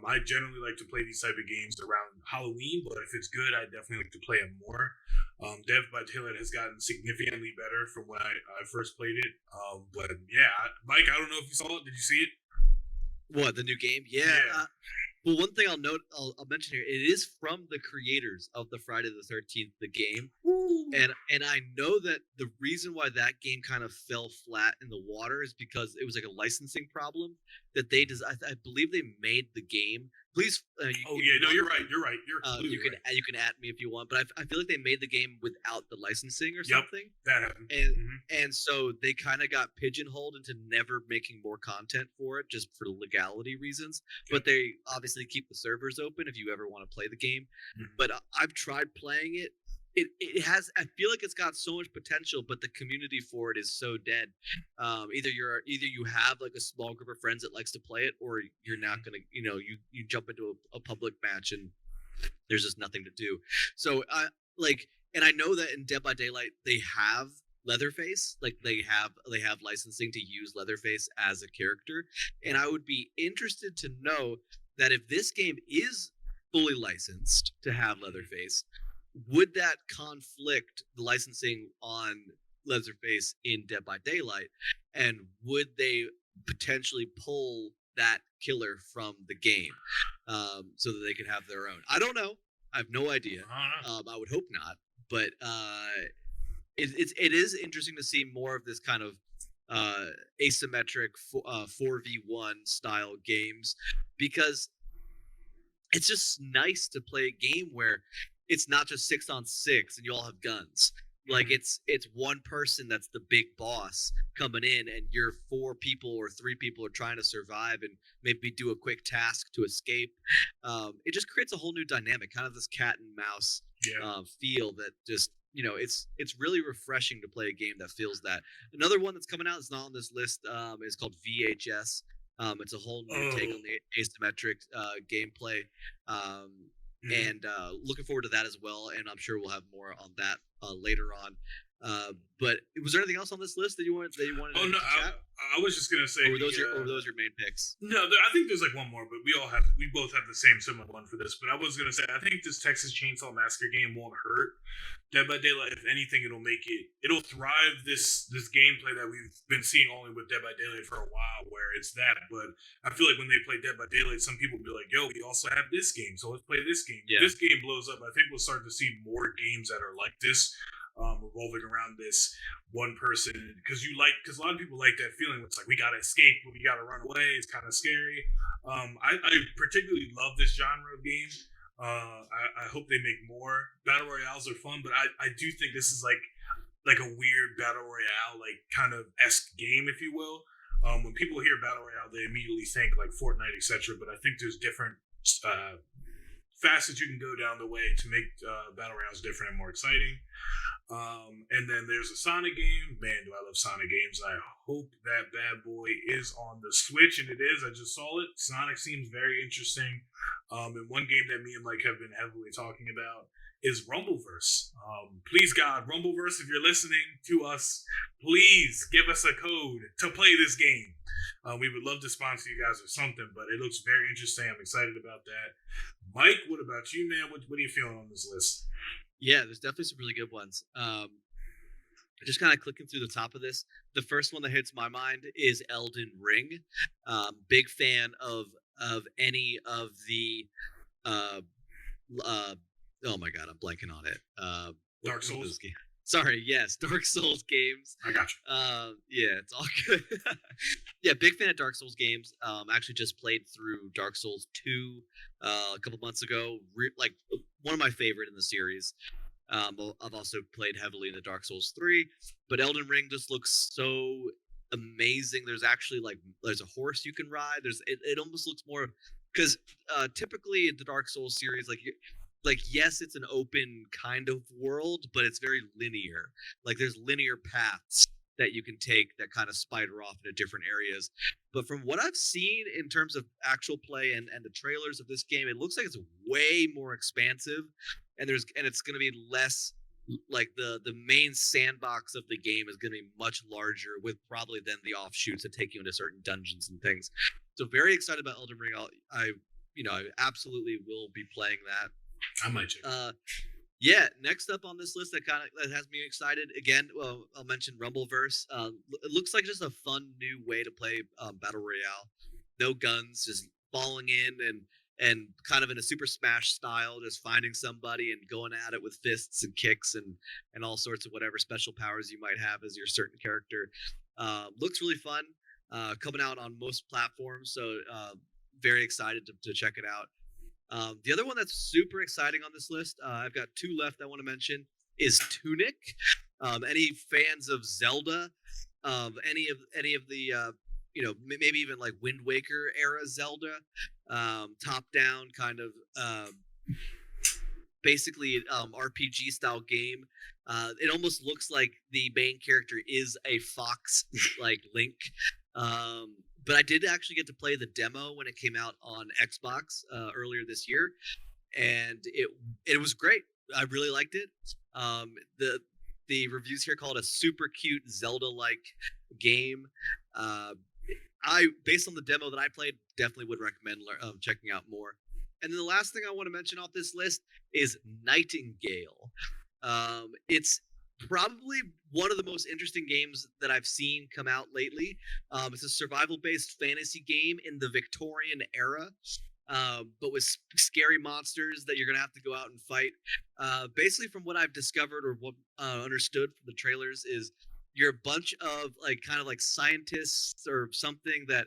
I generally like to play these type of games around Halloween, but if it's good, I definitely like to play it more. Dev by Taylor has gotten significantly better from when I first played it. But yeah, Mike, I don't know if you saw it. Did you see it?
What, the new game? Yeah. Well, one thing I'll mention here, it is from the creators of the Friday the 13th, the game.
Ooh.
And I know that the reason why that game kind of fell flat in the water is because it was like a licensing problem that I believe they made the game. Please.
You're right.
You can
right.
you can at me if you want, but I feel like they made the game without the licensing or
Yep,
something.
that happened.
And so they kind of got pigeonholed into never making more content for it, just for legality reasons.
Yep.
But they obviously keep the servers open if you ever want to play the game.
Mm-hmm.
But I've tried playing it. It has. I feel like it's got so much potential, but the community for it is so dead. Either you have like a small group of friends that likes to play it, or you're not gonna. You jump into a public match and there's just nothing to do. So and I know that in Dead by Daylight they have Leatherface, like they have licensing to use Leatherface as a character, and I would be interested to know that if this game is fully licensed to have Leatherface, would that conflict the licensing on Leatherface in Dead by Daylight, and would they potentially pull that killer from the game so that they can have their own? I don't know. I have no idea. I would hope not, but it is interesting to see more of this kind of asymmetric 4v1 style games, because it's just nice to play a game where it's not just 6-on-6 and you all have guns. Like it's one person that's the big boss coming in, and your 4 people or 3 people are trying to survive and maybe do a quick task to escape. It just creates a whole new dynamic, kind of this cat and mouse feel that just, it's really refreshing to play a game that feels that. Another one that's coming out that's not on this list is called VHS. It's a whole new take on the asymmetric gameplay. And looking forward to that as well, and I'm sure we'll have more on that later on. But was there anything else on this list that you wanted to chat?
I was just gonna say,
or were those your main picks?
No, I think there's like one more, but we both have the same similar one for this. But I was gonna say, I think this Texas Chainsaw Massacre game won't hurt Dead by Daylight. If anything, it'll thrive this gameplay that we've been seeing only with Dead by Daylight for a while, where it's that. But I feel like when they play Dead by Daylight, some people will be like, yo, we also have this game, so let's play this game.
Yeah.
If this game blows up, I think we'll start to see more games that are like this, revolving around this one person, because a lot of people like that feeling. It's like, we gotta escape, but we gotta run away. It's kind of scary. I particularly love this genre of game. I hope they make more. Battle royales are fun, but I do think this is like a weird battle royale, like kind of esque game, if you will. When people hear battle royale, they immediately think like Fortnite, etc. But I think there's different facets you can go down the way to make battle rounds different and more exciting. And then there's a Sonic game. Man, do I love Sonic games. I hope that bad boy is on the Switch, and it is. I just saw it. Sonic seems very interesting. And one game that me and Mike have been heavily talking about is Rumbleverse. Please, God, Rumbleverse, if you're listening to us, please give us a code to play this game. We would love to sponsor you guys or something, but it looks very interesting. I'm excited about that. Mike, what about you, man? What are you feeling on this list?
Yeah, there's definitely some really good ones. Just kind of clicking through the top of this, the first one that hits my mind is Elden Ring. Big fan of any of the oh my god, I'm blanking on it.
Dark Souls.
Sorry, yes, Dark Souls games.
I got you.
Yeah, it's all good. Yeah, big fan of Dark Souls games. Actually just played through Dark Souls 2 a couple months ago. Like one of my favorite in the series. I've also played heavily in the Dark Souls 3, but Elden Ring just looks so amazing. There's actually there's a horse you can ride. It almost looks more because typically in the Dark Souls series, yes, it's an open kind of world, but it's very linear. Like there's linear paths that you can take that kind of spider off into different areas. But from what I've seen in terms of actual play and the trailers of this game, it looks like it's way more expansive, and it's going to be less like the main sandbox of the game is going to be much larger, with probably then the offshoots that take you into certain dungeons and things. So very excited about Elden Ring. I absolutely will be playing that.
I might check.
Yeah, next up on this list that has me excited again. Well, I'll mention Rumbleverse. It looks like just a fun new way to play battle royale. No guns, just falling in and kind of in a Super Smash style, just finding somebody and going at it with fists and kicks and all sorts of whatever special powers you might have as your certain character. Looks really fun. Coming out on most platforms, so very excited to check it out. The other one that's super exciting on this list, I've got two left I want to mention, is Tunic. Any fans of Zelda, any of the maybe even like Wind Waker era Zelda, top down kind of basically RPG style game. It almost looks like the main character is a fox like Link. But I did actually get to play the demo when it came out on Xbox earlier this year, and it was great. I really liked it. The reviews here call it a super cute Zelda-like game. Based on the demo that I played, definitely would recommend checking out more. And then the last thing I want to mention off this list is Nightingale. It's probably one of the most interesting games that I've seen come out lately. It's a survival-based fantasy game in the Victorian era, but with scary monsters that you're going to have to go out and fight. Basically, from what I've discovered or what understood from the trailers, is you're a bunch of kind of like scientists or something that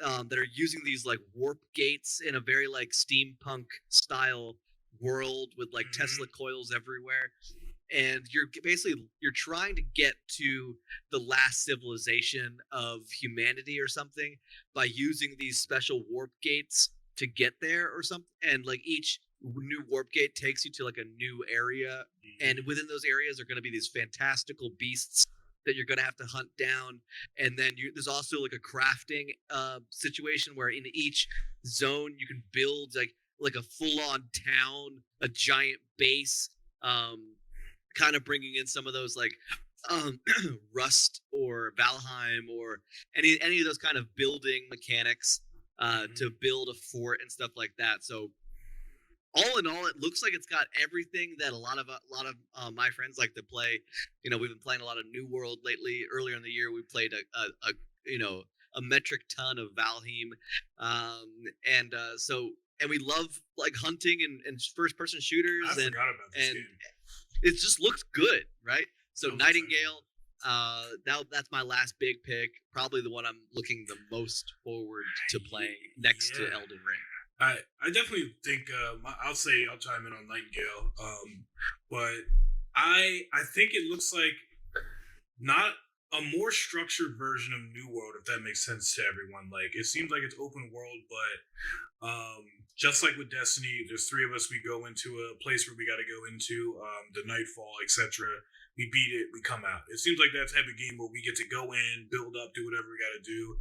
are using these like warp gates in a very like steampunk style world with like Tesla coils everywhere. And you're trying to get to the last civilization of humanity or something by using these special warp gates to get there or something. And like each new warp gate takes you to like a new area, and within those areas are going to be these fantastical beasts that you're going to have to hunt down. And then there's also like a crafting situation where in each zone you can build like a full-on town, a giant base, kind of bringing in some of those like Rust or Valheim or any of those kind of building mechanics to build a fort and stuff like that. So all in all, it looks like it's got everything that a lot of my friends like to play. We've been playing a lot of New World lately. Earlier in the year, we played a metric ton of Valheim, and we love like hunting and first person shooters.
I forgot about this game.
It just looks good, right? So Nightingale, that's my last big pick. Probably the one I'm looking the most forward to playing next to Elden Ring.
I definitely think I'll chime in on Nightingale, but I think it looks like not a more structured version of New World, if that makes sense to everyone. Like it seems like it's open world, but just like with Destiny, there's three of us. We go into a place where we got to go into the Nightfall, etc. We beat it, we come out. It seems like that type of game where we get to go in, build up, do whatever we got to do.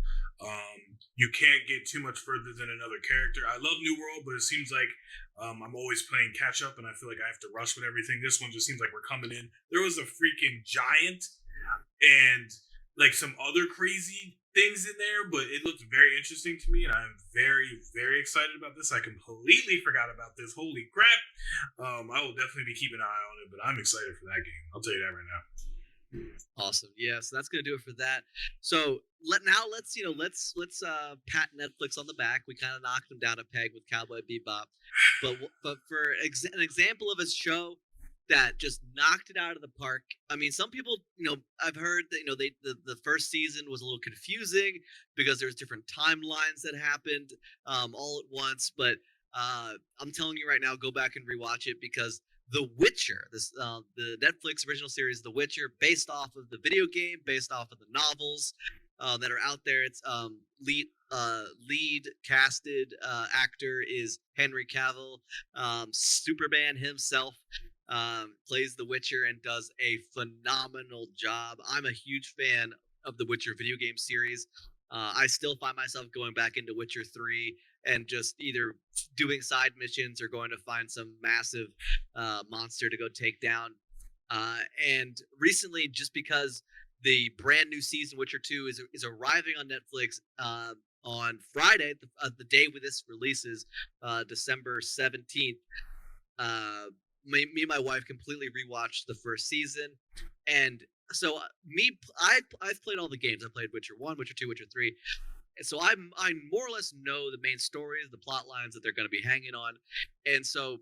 You can't get too much further than another character. I love New World, but it seems like I'm always playing catch up, and I feel like I have to rush with everything. This one just seems like we're coming in. There was a freaking giant and like some other crazy things in there, but it looked very interesting to me, and I'm very, very excited about this. I completely forgot about this. Holy crap! I will definitely be keeping an eye on it, but I'm excited for that game. I'll tell you that right now.
Awesome. Yeah, so that's gonna do it for that. So let's pat Netflix on the back. We kind of knocked them down a peg with Cowboy Bebop, but for an example of a show that just knocked it out of the park. I mean, some people, I've heard that the first season was a little confusing because there's different timelines that happened all at once. But I'm telling you right now, go back and rewatch it because The Witcher, the Netflix original series, The Witcher, based off of the video game, based off of the novels that are out there. It's lead casted actor is Henry Cavill. Superman himself plays The Witcher and does a phenomenal job. I'm a huge fan of the Witcher video game series. I still find myself going back into Witcher 3 and just either doing side missions or going to find some massive monster to go take down. And recently, just because the brand new season Witcher 2 is arriving on Netflix on Friday, the day when this releases, December 17th, me and my wife completely rewatched the first season, and so I've played all the games. I played Witcher 1, Witcher 2, Witcher 3, and so I more or less know the main stories, the plot lines that they're going to be hanging on, and so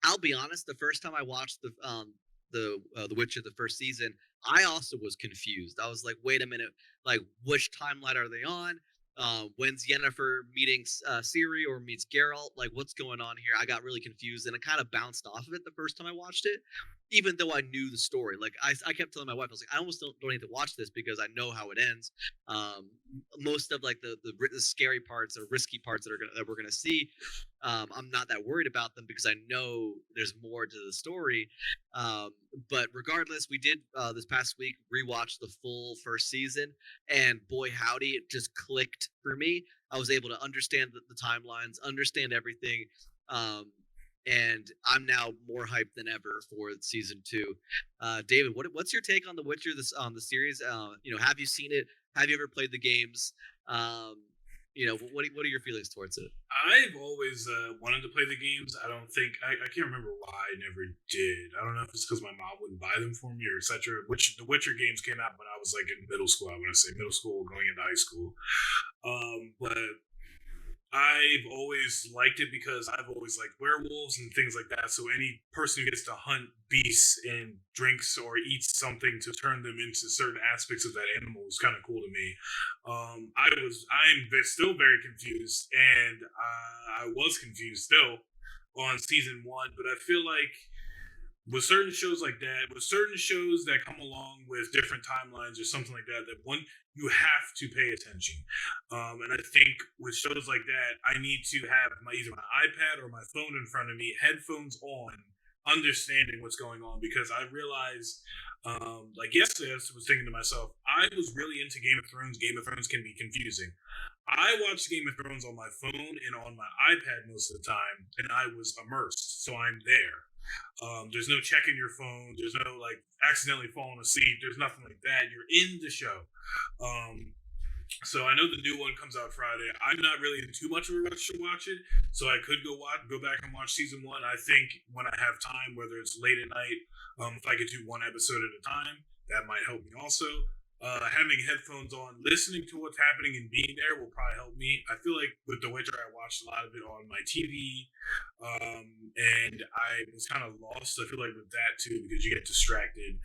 I'll be honest. The first time I watched the Witcher, the first season, I also was confused. I was like, wait a minute, like which timeline are they on? When's Yennefer meeting Ciri or meets Geralt? Like, what's going on here? I got really confused and I kind of bounced off of it the first time I watched it, even though I knew the story. Like, I kept telling my wife, I was like, I almost don't need to watch this because I know how it ends. Most of like the scary parts or risky parts that we're gonna see, I'm not that worried about them because I know there's more to the story. But regardless, we did this past week rewatch the full first season, and boy howdy, it just clicked for me. I was able to understand the timelines, understand everything, and I'm now more hyped than ever for season 2. David, what's your take on The Witcher, the series? Have you seen it? Have you ever played the games? What are your feelings towards it?
I've always wanted to play the games. I don't think I can't remember why I never did. I don't know if it's because my mom wouldn't buy them for me or etc. Which the Witcher games came out when I was like in middle school. I want to say middle school going into high school. But I've always liked it because I've always liked werewolves and things like that. So any person who gets to hunt beasts and drinks or eats something to turn them into certain aspects of that animal is kind of cool to me. I'm still very confused, and I was confused still on season 1. But I feel like with certain shows like that, with certain shows that come along with different timelines or something like that, you have to pay attention. And I think with shows like that, I need to have either my iPad or my phone in front of me, headphones on, understanding what's going on, because I realized, like yesterday, I was thinking to myself, I was really into Game of Thrones. Game of Thrones can be confusing. I watched Game of Thrones on my phone and on my iPad most of the time, and I was immersed, so I'm there. There's no checking your phone. There's no like accidentally falling asleep. There's nothing like that. You're in the show. So I know the new one comes out Friday. I'm not really in too much of a rush to watch it, so I could go back and watch season 1. I think when I have time, whether it's late at night, if I could do one episode at a time, that might help me also. Having headphones on, listening to what's happening and being there will probably help me. I feel like with The Witcher, I watched a lot of it on my TV, and I was kind of lost. I feel like with that too, because you get distracted.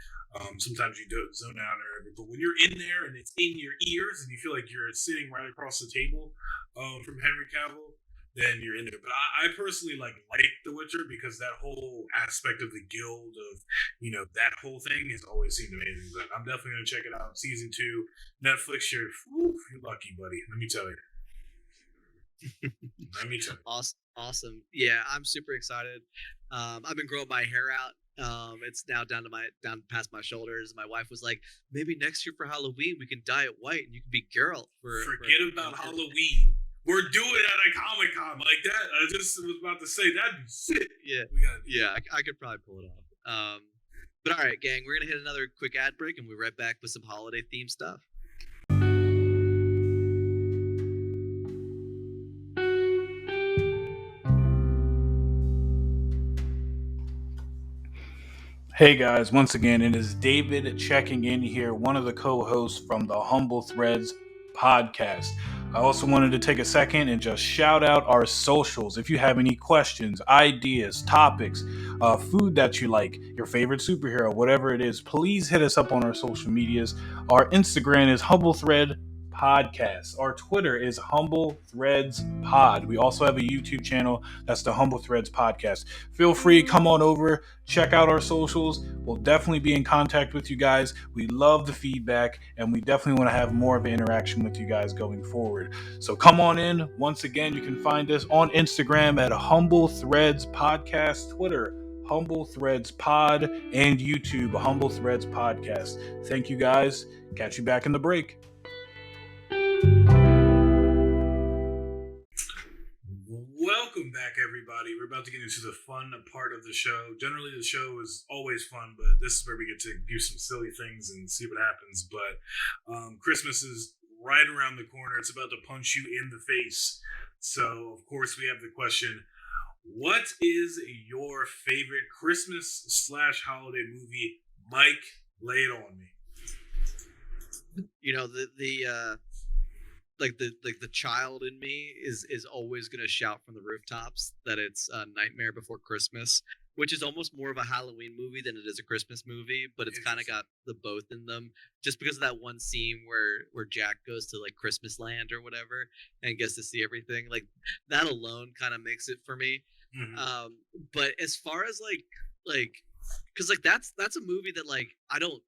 Sometimes you don't zone out or whatever. But when you're in there and it's in your ears and you feel like you're sitting right across the table from Henry Cavill, then you're in there. But I personally like The Witcher because that whole aspect of the guild of, that whole thing has always seemed amazing. But I'm definitely gonna check it out. Season 2, Netflix. You're lucky, buddy. Let me tell you.
Awesome. Yeah, I'm super excited. I've been growing my hair out. It's now down past my shoulders. My wife was like, maybe next year for Halloween we can dye it white and you can be girl.
Forget about Halloween. We're doing it at a Comic-Con like that. I just was about to say that'd be sick.
Yeah. I could probably pull it off. But all right, gang, we're gonna hit another quick ad break and we'll be right back with some holiday themed stuff.
Hey guys, once again, it is David checking in here, one of the co-hosts from the Humble Threads podcast. I also wanted to take a second and just shout out our socials. If you have any questions, ideas, topics, food that you like, your favorite superhero, whatever it is, please hit us up on our social medias. Our Instagram is Humble Thread Podcast. Our Twitter is Humble Threads Pod. We also have a YouTube channel that's the Humble Threads Podcast. Feel free, come on over, check out our socials. We'll definitely be in contact with you guys. We love the feedback and we definitely want to have more of an interaction with you guys going forward. So come on in. Once again, you can find us on Instagram at Humble Threads Podcast, Twitter Humble Threads Pod, and YouTube Humble Threads Podcast. Thank you guys. Catch you back in the break.
Welcome back, everybody. We're about to get into the fun part of the show. Generally, the show is always fun, but this is where we get to do some silly things and see what happens. But Christmas is right around the corner. It's about to punch you in the face. So, of course, we have the question, what is your favorite Christmas/holiday movie? Mike, lay it on me.
The child in me is always gonna shout from the rooftops that it's Nightmare Before Christmas, which is almost more of a Halloween movie than it is a Christmas movie, but it's kind of got the both in them, just because of that one scene where Jack goes to like Christmas land or whatever and gets to see everything. Like that alone kind of makes it for me. Mm-hmm. But as far as because that's a movie that like I don't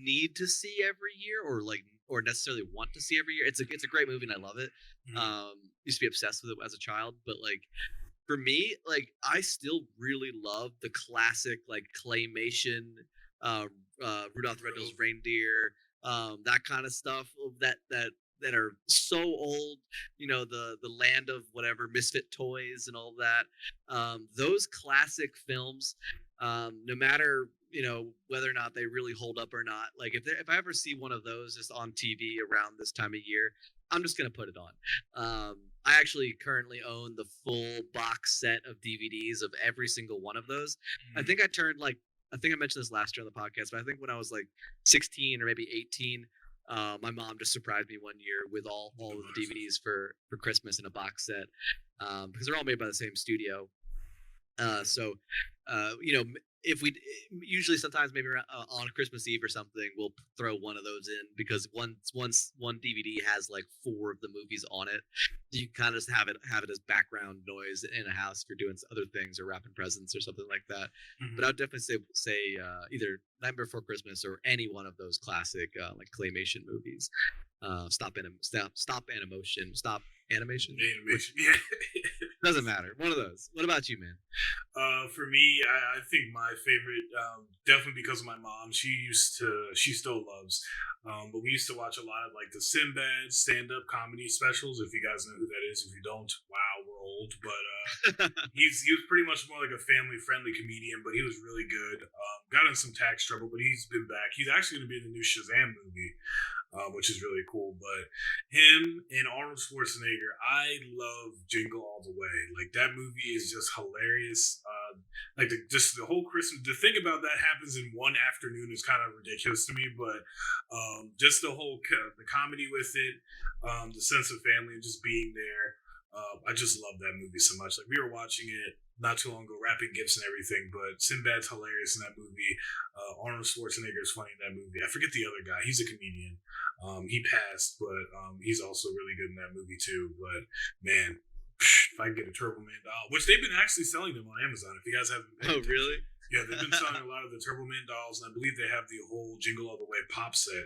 need to see every year or necessarily want to see every year. It's a great movie and I love it. Mm-hmm. Used to be obsessed with it as a child, but like for me, like I still really love the classic like claymation, Rudolph the Red-Nosed Reindeer, that kind of stuff that are so old, the land of whatever misfit toys and all that. Those classic films, no matter whether or not they really hold up or not, like if I ever see one of those just on TV around this time of year, I'm just gonna put it on. I actually currently own the full box set of DVDs of every single one of those. Mm-hmm. I think I mentioned this last year on the podcast, but I think when I was like 16 or maybe 18, my mom just surprised me one year with all of the DVDs for Christmas in a box set, because they're all made by the same studio. So if we usually sometimes maybe on Christmas Eve or something, we'll throw one of those in because once one DVD has like 4 of the movies on it, you kind of just have it as background noise in a house if you're doing other things or wrapping presents or something like that. Mm-hmm. But I'd definitely say either Nightmare Before Christmas or any one of those classic like claymation movies. Stop animation. Yeah. Doesn't matter. One of those. What about you, man?
For me, I think my favorite, definitely because of my mom. She still loves. But we used to watch a lot of like the Sinbad stand-up comedy specials. If you guys know who that is, if you don't, wow, we're old. But he was pretty much more like a family-friendly comedian. But he was really good. Got in some tax trouble, but he's been back. He's actually going to be in the new Shazam movie. Which is really cool. But him and Arnold Schwarzenegger, I love Jingle All the Way. Like that movie is just hilarious. Just the whole Christmas, to think about that happens in one afternoon is kind of ridiculous to me. But just the whole the comedy with it, the sense of family and just being there. I just love that movie so much. Like we were watching it not too long ago, wrapping gifts and everything, but Sinbad's hilarious in that movie. Arnold Schwarzenegger is funny in that movie. I forget the other guy. He's a comedian. He passed, but he's also really good in that movie too. But man, if I can get a Turbo Man doll, which they've been actually selling them on Amazon. If you guys haven't,
Oh, really?
Yeah, they've been selling a lot of the Turbo Man dolls, and I believe they have the whole Jingle All the Way pop set.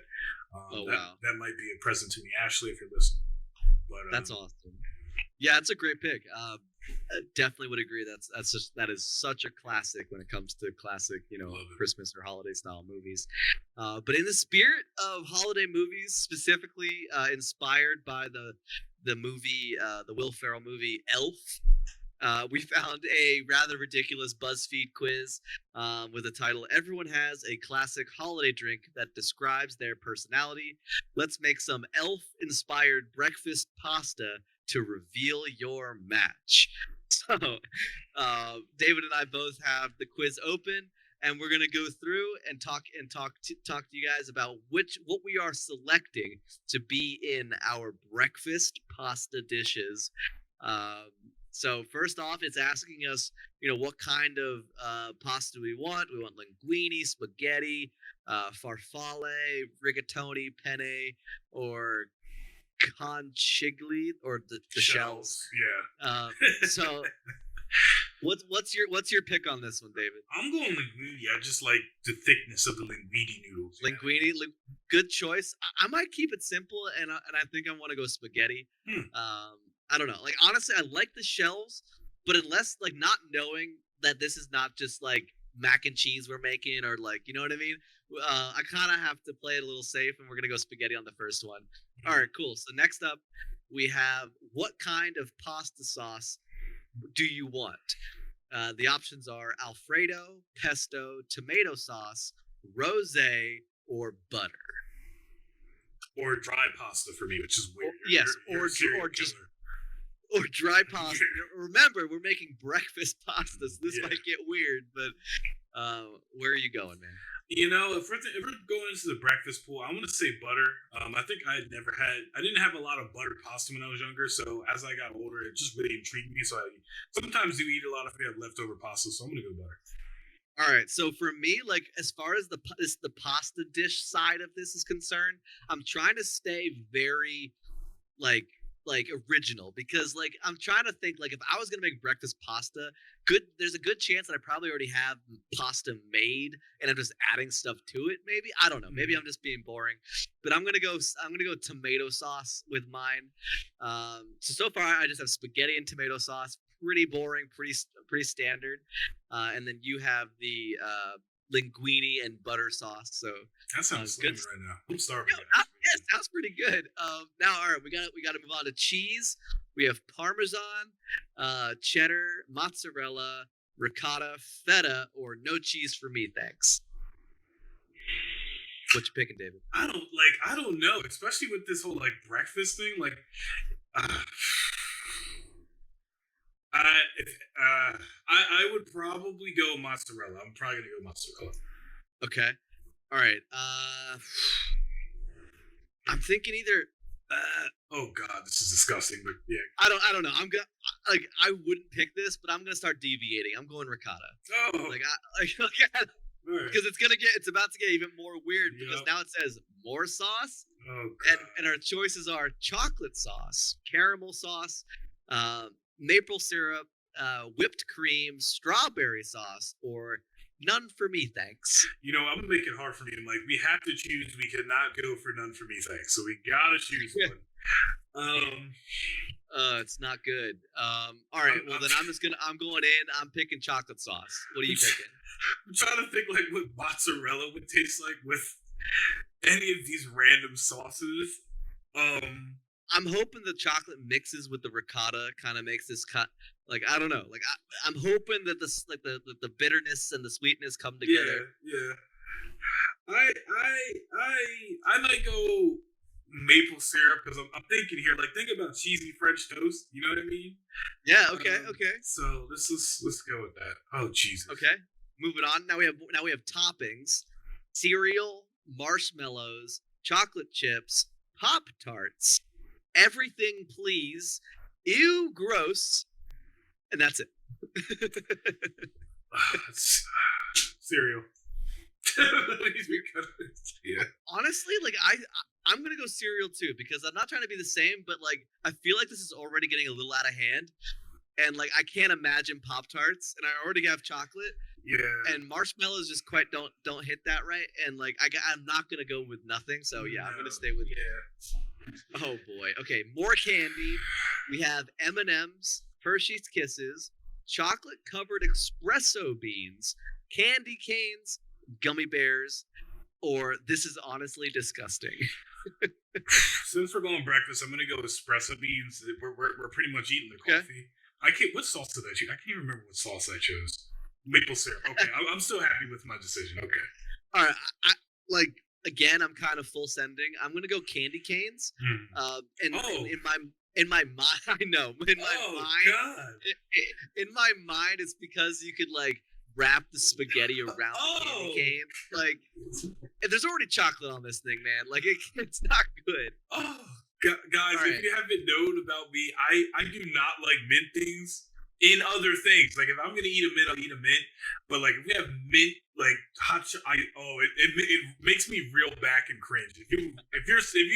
Wow.
That might be a present to me, Ashley, if you're listening. But
That's awesome. Yeah, it's a great pick. Definitely would agree. That is such a classic when it comes to classic, Christmas or holiday style movies. But in the spirit of holiday movies, specifically inspired by the movie, the Will Ferrell movie Elf, we found a rather ridiculous BuzzFeed quiz with the title "Everyone has a classic holiday drink that describes their personality. Let's make some elf-inspired breakfast pasta to reveal your match." So, David and I both have the quiz open, and we're gonna go through and talk to you guys about what we are selecting to be in our breakfast pasta dishes. So first off, it's asking us, what kind of pasta we want. We want linguine, spaghetti, farfalle, rigatoni, penne, or conchigli, or the shells.
Yeah.
So what's your pick on this one, David?
I'm going linguine. I just like the thickness of the linguine noodles.
Linguine, good choice. I might keep it simple, and I think I want to go spaghetti. I don't know. Like, honestly, I like the shells, but unless, like, not knowing that this is not just, like, mac and cheese we're making, or, like, you know what I mean? I kind of have to play it a little safe, and we're going to go spaghetti on the first one. All right, cool. So next up, we have, what kind of pasta sauce do you want? The options are Alfredo, pesto, tomato sauce, rosé, or butter.
Or dry pasta for me, which is weird.
Or dry pasta. Remember, we're making breakfast pasta, so this might get weird, but where are you going, man?
If we're going into the breakfast pool, I want to say butter. I think I didn't have a lot of buttered pasta when I was younger, so as I got older, it just really intrigued me. So I sometimes do eat a lot if we have leftover pasta, so I'm going to go butter.
All right, so for me, like, as far as the pasta dish side of this is concerned, I'm trying to stay very, like original, because, like, I'm trying to think, like, if I was gonna make breakfast pasta, there's a good chance that I probably already have pasta made and I'm just adding stuff to it. Maybe, I don't know, maybe I'm just being boring, but I'm gonna go tomato sauce with mine. So far I just have spaghetti and tomato sauce. Pretty boring, pretty standard. And then you have the linguine and butter sauce. So
that sounds good right now. I'm starving.
Yeah, sounds pretty good. Now, all right, we got to move on to cheese. We have Parmesan, cheddar, mozzarella, ricotta, feta, or no cheese for me, thanks. What you picking, David?
I don't know, especially with this whole, like, breakfast thing. Like, I would probably go mozzarella. I'm probably gonna go mozzarella.
Okay. All right. I'm thinking either.
Oh God, this is disgusting. But yeah,
I don't know. I'm gonna I wouldn't pick this, but I'm gonna start deviating. I'm going ricotta.
Oh.
Because it's about to get even more weird, because now it says more sauce.
Oh God.
And our choices are chocolate sauce, caramel sauce, maple syrup, whipped cream, strawberry sauce, or none for me, thanks.
I'm gonna make it hard for me. Like, we have to choose. We cannot go for none for me, thanks. So we gotta choose one.
It's not good. All right. Well, then I'm going in. I'm picking chocolate sauce. What are you picking?
I'm trying to think, like, what mozzarella would taste like with any of these random sauces.
I'm hoping the chocolate mixes with the ricotta, kind of makes this cut. Like, I don't know. Like, I'm hoping that the bitterness and the sweetness come together.
Yeah. I might go maple syrup, because I'm thinking here, like, think about cheesy French toast. You know what I mean?
Yeah. Okay.
So let's go with that. Oh Jesus.
Okay. Moving on. Now we have toppings: cereal, marshmallows, chocolate chips, Pop-Tarts, everything please, ew, gross, and that's it.
Cereal. Yeah.
Honestly, like, I'm gonna go cereal too, because I'm not trying to be the same, but, like, I feel like this is already getting a little out of hand. and like I can't imagine Pop-Tarts, and I already have chocolate,
Yeah.
and marshmallows just quite don't hit that right, and like I'm not gonna go with nothing, so yeah, I'm gonna stay with Oh boy. Okay, more candy. We have M&M's, Hershey's Kisses, chocolate covered espresso beans, candy canes, gummy bears, or this is honestly disgusting.
Since we're going breakfast, I'm gonna go espresso beans. We're pretty much eating the
Okay.
coffee. I can't. What sauce did I choose? I can't even remember what sauce I chose. Maple syrup. Okay, I'm still happy with my decision. Okay.
All right, I like again. I'm kind of full sending. I'm gonna go candy canes. And in my mind, I know in my mind,
God.
in my mind, it's because you could like wrap the spaghetti around the candy cane. Like, there's already chocolate on this thing, man. Like, it's not good.
Oh, guys, if you haven't known about me, I do not like mint things in other things. Like, if I'm gonna eat a mint, I'll eat a mint. But like, if we have mint, like hot, it makes me reel back and cringe. If you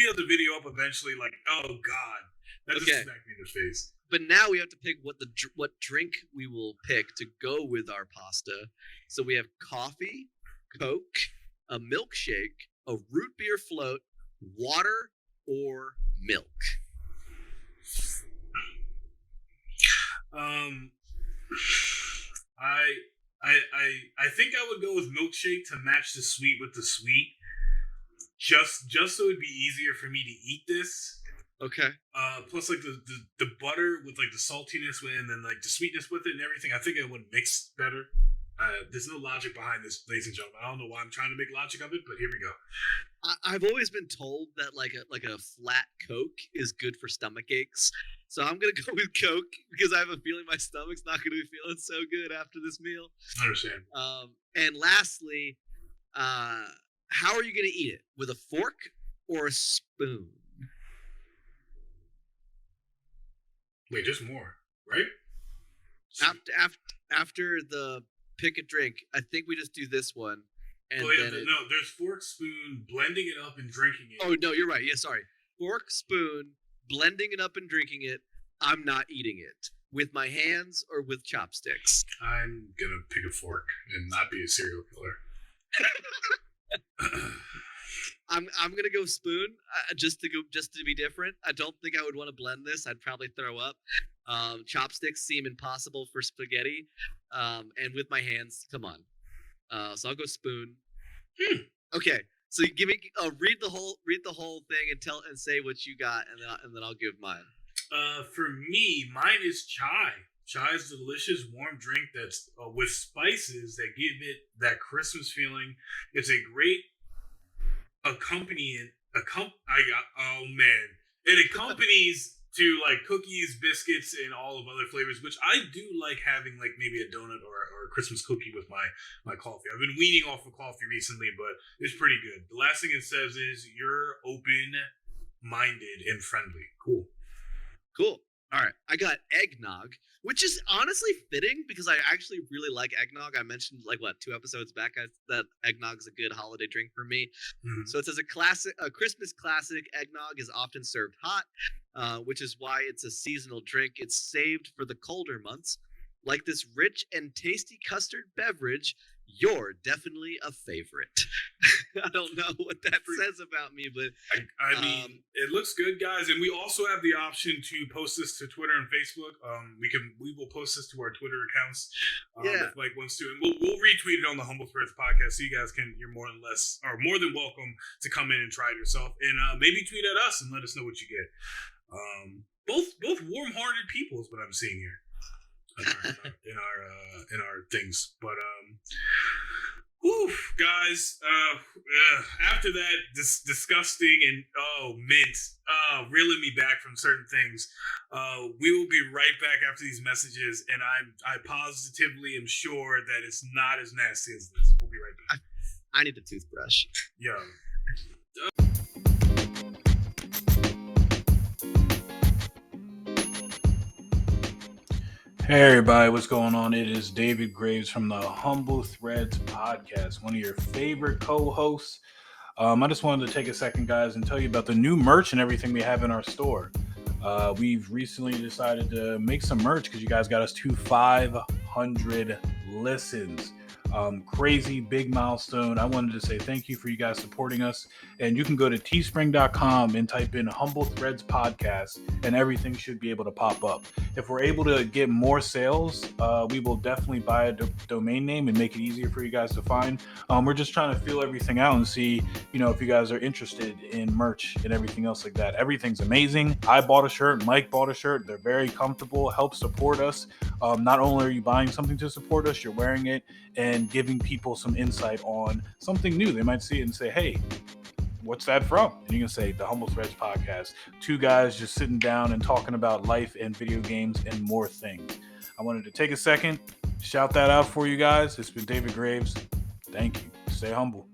have the video up eventually, like, oh god, that just smacked me in the face.
But now we have to pick what drink we will pick to go with our pasta. So we have coffee, Coke, a milkshake, a root beer float, water, or milk.
I think I would go with milkshake to match the sweet with the sweet. Just so it'd be easier for me to eat this.
Okay.
Plus, like the butter with like the saltiness and then like the sweetness with it and everything. I think it would mix better. There's no logic behind this, ladies and gentlemen. I don't know why I'm trying to make logic of it, but here we go.
I've always been told that like a flat Coke is good for stomach aches. So I'm gonna go with Coke because I have a feeling my stomach's not gonna be feeling so good after this meal.
I understand.
And lastly, how are you gonna eat it? With a fork or a spoon?
Wait, there's more, right?
After the pick a drink, I think we just do this one. And
there's fork, spoon, blending it up and drinking it.
Oh no, you're right. Yeah, sorry. Fork, spoon, blending it up and drinking it. I'm not eating it with my hands or with chopsticks.
I'm gonna pick a fork and not be a serial killer.
I'm gonna go spoon just to be different. I don't think I would want to blend this. I'd probably throw up. Chopsticks seem impossible for spaghetti, and with my hands, come on. So I'll go spoon. Okay, so you give me read the whole thing and say what you got, and then I'll give mine.
For me, mine is chai. Chai is a delicious warm drink that's with spices that give it that Christmas feeling. It's a great accompaniment. It accompanies to like cookies, biscuits, and all of other flavors, which I do like having, like maybe a donut or a Christmas cookie with my coffee. I've been weaning off of coffee recently, but it's pretty good. The last thing it says is you're open-minded and friendly. Cool.
All right, I got eggnog, which is honestly fitting because I actually really like eggnog. I mentioned 2 episodes back that eggnog is a good holiday drink for me. Mm-hmm. So it says a Christmas classic. Eggnog is often served hot, which is why it's a seasonal drink. It's saved for the colder months. Like this rich and tasty custard beverage, you're definitely a favorite. I don't know what that says about me, but
I mean, it looks good, guys. And we also have the option to post this to Twitter and Facebook. We will post this to our Twitter accounts if Mike wants to, and we'll retweet it on the Humble Threads podcast, so you guys you're more than welcome to come in and try it yourself, and maybe tweet at us and let us know what you get. Both warm-hearted people is what I'm seeing here. In our things, but guys, after that disgusting and mint reeling me back from certain things, we will be right back after these messages, and I positively am sure that it's not as nasty as this. We'll be right back.
I need a toothbrush.
Yo.
Hey everybody, what's going on? It is David Graves from the Humble Threads podcast, one of your favorite co-hosts. I just wanted to take a second, guys, and tell you about the new merch and everything we have in our store. We've recently decided to make some merch because you guys got us to 500 listens. Crazy big milestone. I wanted to say thank you for you guys supporting us. And you can go to teespring.com and type in Humble Threads Podcast, and everything should be able to pop up. If we're able to get more sales, we will definitely buy a domain name and make it easier for you guys to find. We're just trying to feel everything out and see, if you guys are interested in merch and everything else like that. Everything's amazing. I bought a shirt. Mike bought a shirt. They're very comfortable. Help support us. Not only are you buying something to support us, you're wearing it and giving people some insight on something new. They might see it and say, hey, what's that from? And you can say the Humble Threads Podcast. Two guys just sitting down and talking about life and video games and more things. I wanted to take a second, shout that out for you guys. It's been David Graves. Thank you. Stay humble.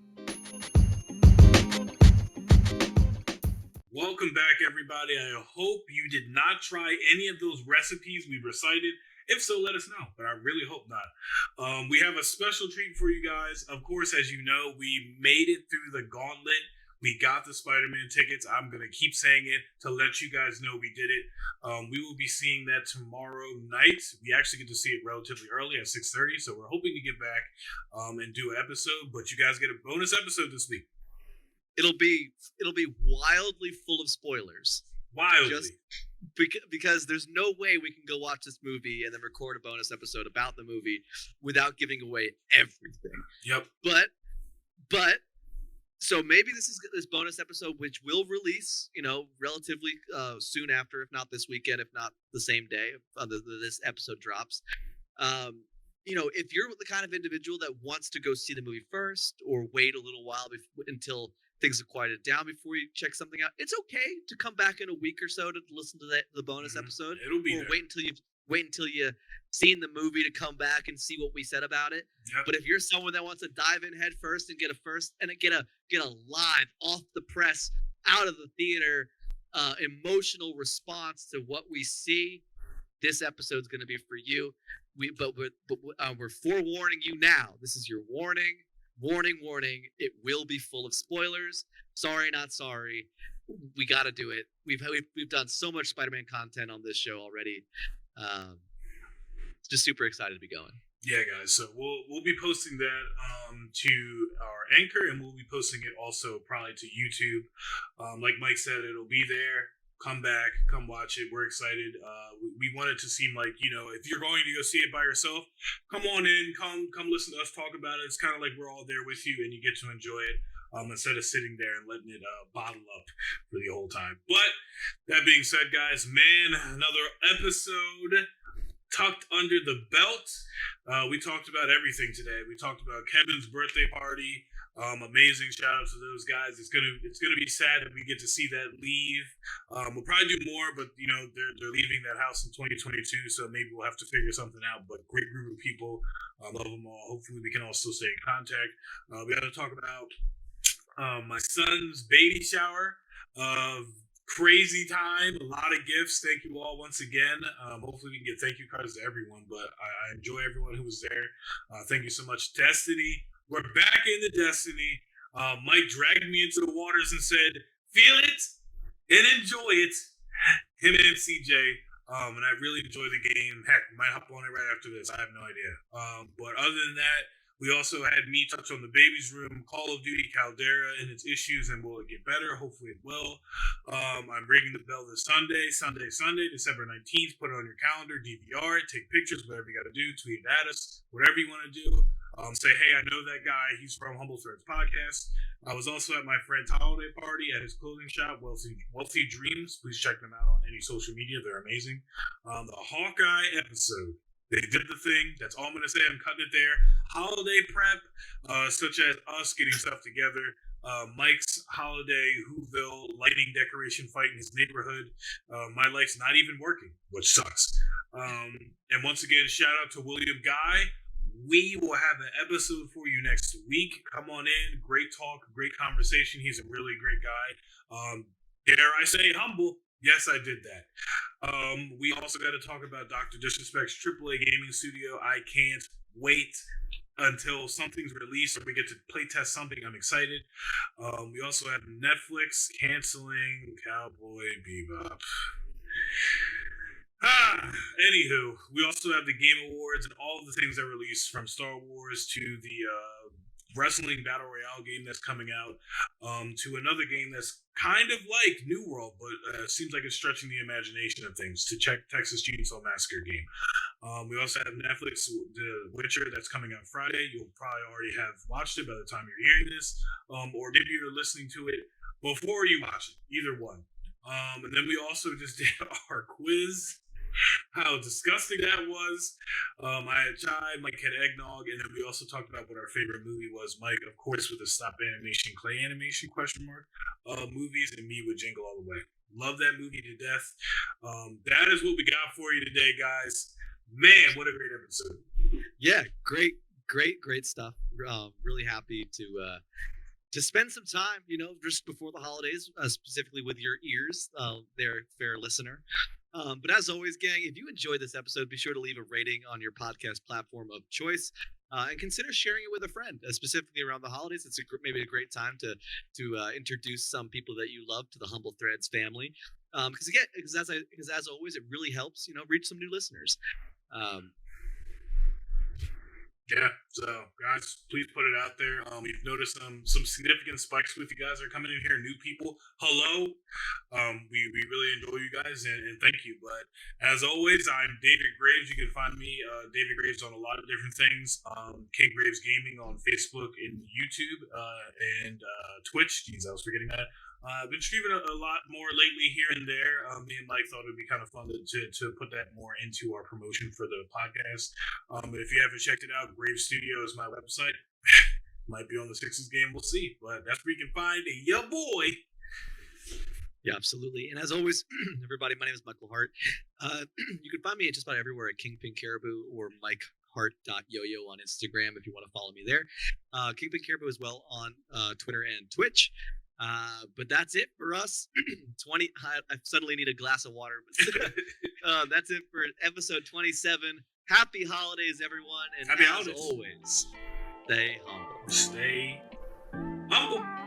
Welcome back, everybody. I hope you did not try any of those recipes we recited. If so, let us know, but I really hope not. We have a special treat for you guys. Of course, as you know, we made it through the gauntlet. We got the Spider-Man tickets. I'm going to keep saying it to let you guys know we did it. We will be seeing that tomorrow night. We actually get to see it relatively early at 6:30, so we're hoping to get back and do an episode, but you guys get a bonus episode this week.
It'll be wildly full of spoilers.
Wildly.
Because there's no way we can go watch this movie and then record a bonus episode about the movie without giving away everything.
Yep.
But so maybe this bonus episode, which will release, relatively soon after, if not this weekend, if not the same day this episode drops. If you're the kind of individual that wants to go see the movie first or wait a little while until things have quieted down before you check something out, it's okay to come back in a week or so to listen to the bonus episode.
It'll be
or
there.
wait until you seen the movie to come back and see what we said about it.
Yep.
But if you're someone that wants to dive in head first and get a live off the press out of the theater emotional response to what we see, this episode's going to be for you. We're forewarning you now. This is your warning. Warning. It will be full of spoilers. Sorry, not sorry. We got to do it. We've done so much Spider-Man content on this show already. Just super excited to be going.
Yeah, guys. So we'll be posting that to our Anchor, and we'll be posting it also probably to YouTube. Like Mike said, it'll be there. Come back, come watch it. We're excited. We want it to seem like, if you're going to go see it by yourself, come on in, come listen to us talk about it. It's kind of like we're all there with you and you get to enjoy it instead of sitting there and letting it bottle up for the whole time. But that being said, guys, another episode tucked under the belt. We talked about everything today. We talked about Kevin's birthday party. Amazing shout out to those guys. It's gonna be sad if we get to see that leave. We'll probably do more, but they're leaving that house in 2022, so maybe we'll have to figure something out. But great group of people, love them all. Hopefully we can all still stay in contact. We got to talk about my son's baby shower. Crazy time, a lot of gifts. Thank you all once again. Hopefully we can get thank you cards to everyone, but I enjoy everyone who was there. Thank you so much. Destiny. We're back into Destiny. Mike dragged me into the waters and said, feel it and enjoy it. Him and CJ. And I really enjoy the game. Heck, might hop on it right after this. I have no idea. But other than that, we also had me touch on the baby's room, Call of Duty Caldera and its issues, and will it get better? Hopefully it will. I'm ringing the bell this Sunday, December 19th. Put it on your calendar, DVR it, take pictures, whatever you got to do, tweet it at us, whatever you want to do. Say, hey, I know that guy. He's from Humble Threads Podcast. I was also at my friend's holiday party at his clothing shop, Wealthy Dreams. Please check them out on any social media. They're amazing. The Hawkeye episode. They did the thing. That's all I'm going to say. I'm cutting it there. Holiday prep, such as us getting stuff together. Mike's holiday Whoville lighting decoration fight in his neighborhood. My life's not even working, which sucks. And once again, shout out to William Guy. We will have an episode for you next week. Come on in. Great talk, great conversation. He's a really great guy. Dare I say humble? Yes, I did that. We also got to talk about Dr. Disrespect's AAA gaming studio. I can't wait until something's released or we get to play test something. I'm excited. We also have Netflix canceling Cowboy Bebop. Anywho, we also have the Game Awards and all of the things that released, from Star Wars to the wrestling battle royale game that's coming out, to another game that's kind of like New World, but seems like it's stretching the imagination of things, to check Texas Chainsaw Massacre game. We also have Netflix, The Witcher, that's coming out Friday. You'll probably already have watched it by the time you're hearing this, or maybe you're listening to it before you watch it. Either one. And then we also just did our quiz. How disgusting that was. I had chai, Mike had eggnog, and then we also talked about what our favorite movie was. Mike, of course, with the stop animation, clay animation, movies, and me with Jingle All the Way. Love that movie to death. That is what we got for you today, guys. Man, what a great episode.
Yeah, great stuff. Really happy to spend some time, just before the holidays, specifically with your ears, there, fair listener. But as always, gang, if you enjoyed this episode, be sure to leave a rating on your podcast platform of choice, and consider sharing it with a friend. Specifically around the holidays, it's maybe a great time to introduce some people that you love to the Humble Threads family. Because as always, it really helps, reach some new listeners.
Yeah, so guys, please put it out there. We've noticed some significant spikes with you guys that are coming in here, new people. Hello. We really enjoy you guys, and thank you. But as always, I'm David Graves. You can find me, David Graves, on a lot of different things. Kinggravesgaming on Facebook and YouTube, and Twitch. Jeez, I was forgetting that. I've been streaming a lot more lately here and there. Me and Mike thought it would be kind of fun to put that more into our promotion for the podcast. If you haven't checked it out, Grave Studio is my website. Might be on the Sixers game, we'll see. But that's where you can find your boy.
Yeah, absolutely. And as always, everybody, my name is Michael Hart. You can find me just about everywhere at KingpinCaribou or MikeHart.yoyo on Instagram if you want to follow me there. KingpinCaribou as well on Twitter and Twitch. But that's it for us. I suddenly need a glass of water. But that's it for episode 27. Happy holidays, everyone. And
Happy
as
holidays.
always, stay humble.
Stay humble.